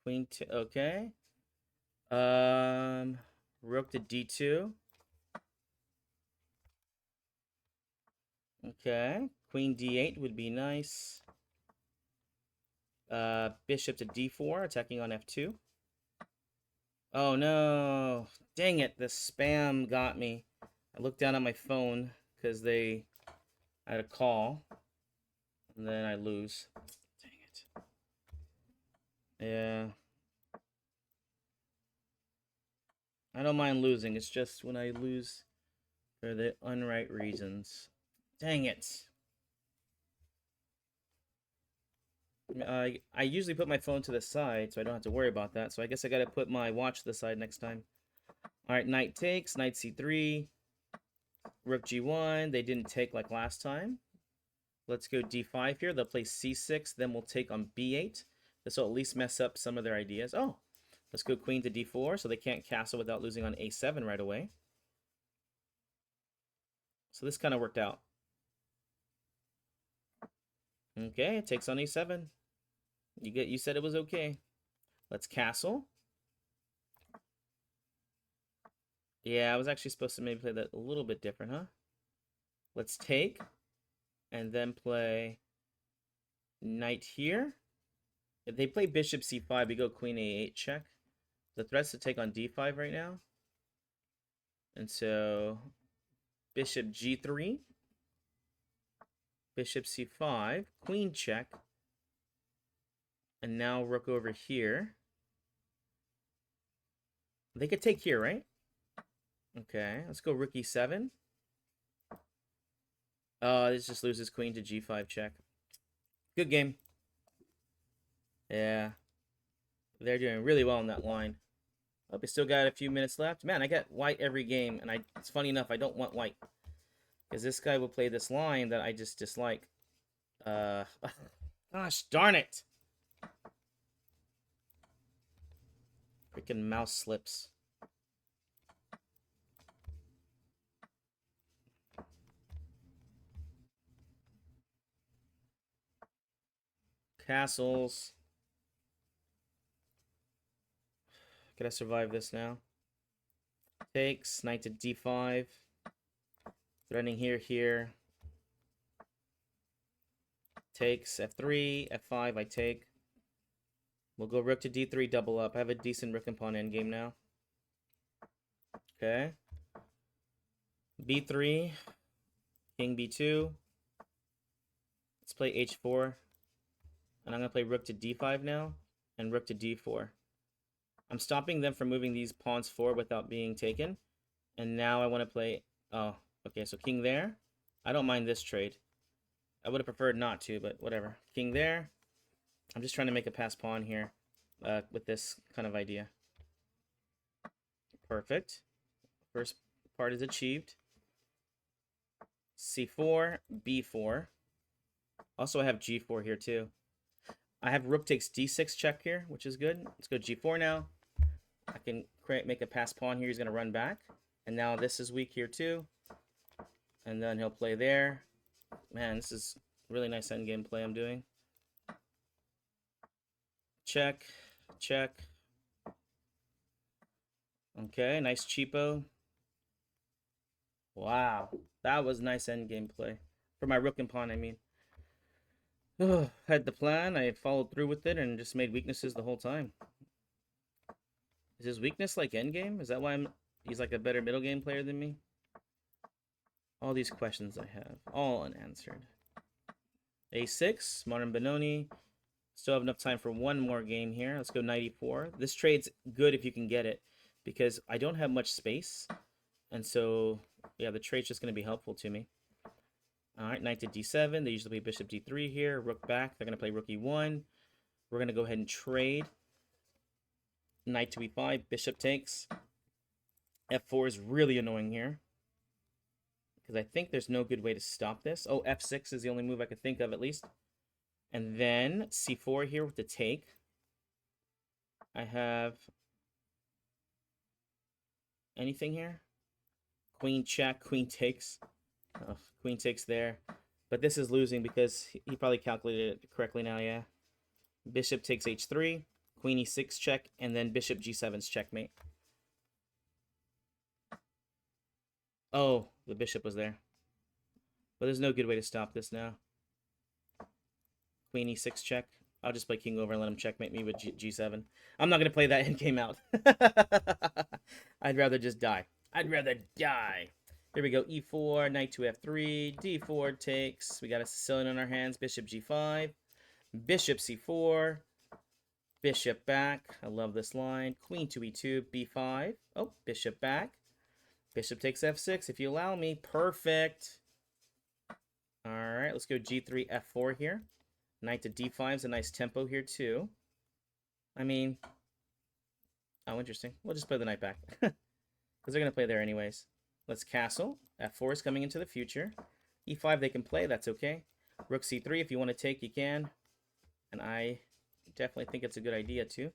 Queen to okay. Rook to D2. Okay. Queen D8 would be nice. Bishop to D4, attacking on F2. Oh no. Dang it, the spam got me. I looked down at my phone because I had a call. And then I lose. Dang it. Yeah. I don't mind losing. It's just when I lose for the unright reasons. Dang it. I usually put my phone to the side, so I don't have to worry about that. So I guess I gotta put my watch to the side next time. Alright, knight takes, knight c3, rook g1. They didn't take like last time. Let's go d5 here. They'll play c6, then we'll take on b8. This will at least mess up some of their ideas. Oh, let's go queen to d4, so they can't castle without losing on a7 right away. So this kind of worked out. Okay, it takes on a7. You said it was okay. Let's castle. Yeah, I was actually supposed to maybe play that a little bit different, huh? Let's take, and then play knight here. If they play bishop c5, we go queen a8 check. The threat's to take on d5 right now. And so bishop g3, bishop c5, queen check, and now rook over here. They could take here, right? Okay, let's go rook e7. This just loses queen to g5 check. Good game. Yeah. They're doing really well in that line. Oh, we still got a few minutes left. Man, I get white every game, and it's funny enough, I don't want white. Because this guy will play this line that I just dislike. Gosh darn it! Freaking mouse slips. Castles. Can I survive this now? Takes. Knight to d5. Threatening here. Takes. f3. f5. I take. We'll go rook to d3. Double up. I have a decent rook and pawn endgame now. Okay. b3. King b2. Let's play h4. And I'm going to play rook to d5 now. And rook to d4. I'm stopping them from moving these pawns forward without being taken. And now I want to play... Oh, okay, so king there. I don't mind this trade. I would have preferred not to, but whatever. King there. I'm just trying to make a pass pawn here with this kind of idea. Perfect. First part is achieved. c4, b4. Also, I have g4 here too. I have rook takes d6 check here, which is good. Let's go g4 now. I can make a pass pawn here. He's going to run back. And now this is weak here too. And then he'll play there. Man, this is really nice endgame play I'm doing. Check. Check. Okay, nice cheapo. Wow. That was nice endgame play. For my rook and pawn, I mean. Had the plan. I followed through with it and just made weaknesses the whole time. Is his weakness like endgame? Is that why he's like a better middle game player than me? All these questions I have, all unanswered. a6, modern Benoni. Still have enough time for one more game here. Let's go knight e4. This trade's good if you can get it, because I don't have much space. And so, yeah, the trade's just going to be helpful to me. All right, knight to d7. They usually play bishop d3 here. Rook back. They're going to play rook e1. We're going to go ahead and trade. Knight to e5. Bishop takes. f4 is really annoying here, because I think there's no good way to stop this. Oh, f6 is the only move I could think of, at least. And then c4 here with the take. I have anything here? Queen check, queen takes. Oh, queen takes there. But this is losing because he probably calculated it correctly now, yeah. Bishop takes h3, queen e6 check, and then bishop g7's checkmate. Oh, the bishop was there. But there's no good way to stop this now. Queen e6 check. I'll just play king over and let him checkmate me with g7. I'm not going to play that endgame out. I'd rather just die. I'd rather die. Here we go. e4, knight to f3, d4 takes. We got a Sicilian on our hands. Bishop g5, bishop c4, bishop back. I love this line. Queen to e2, b5. Oh, bishop back. Bishop takes f6 if you allow me. Perfect. All right, let's go g3, f4 here. Knight to d5 is a nice tempo here too. I mean, oh, interesting. We'll just play the knight back, because they're going to play there anyways. Let's castle. f4 is coming into the future. e5 they can play. That's okay. Rook c3, if you want to take, you can. And I definitely think it's a good idea too.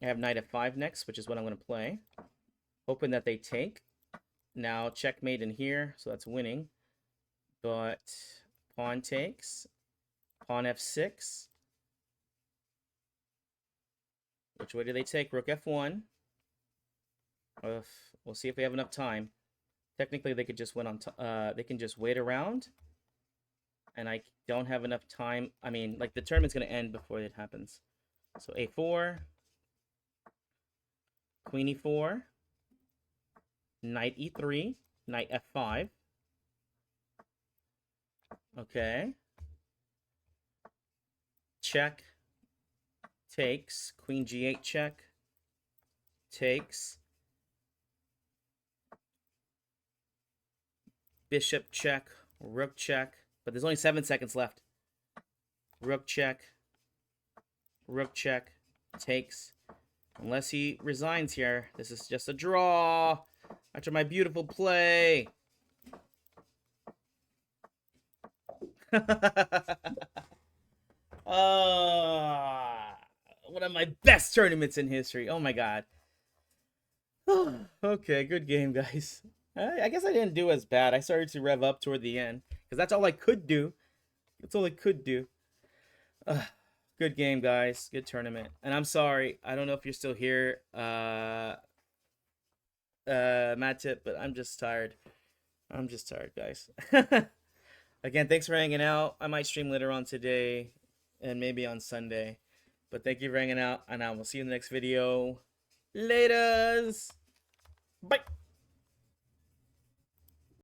I have knight f5 next, which is what I'm going to play. Hoping that they take. Now checkmate in here, so that's winning. But pawn takes. Pawn f6. Which way do they take? Rook f1. We'll see if we have enough time. Technically, they could just win on. They can just wait around, and I don't have enough time. I mean, like the tournament's gonna end before it happens. So a4, queen e4, knight e3, knight f5. Okay. Check. Takes. Queen g8 check. Takes. Bishop check. Rook check. But there's only 7 seconds left. Rook check. Rook check. Takes. Unless he resigns here. This is just a draw. After my beautiful play. One of my best tournaments in history. Oh my god. Okay, good game, guys. I guess I didn't do as bad. I started to rev up toward the end because that's all I could do. That's all I could do. Good game, guys. Good tournament. And I'm sorry. I don't know if you're still here, Matt Tip, but I'm just tired. I'm just tired, guys. Again, thanks for hanging out. I might stream later on today and maybe on Sunday. But thank you for hanging out, and I will see you in the next video. Laters! Bye!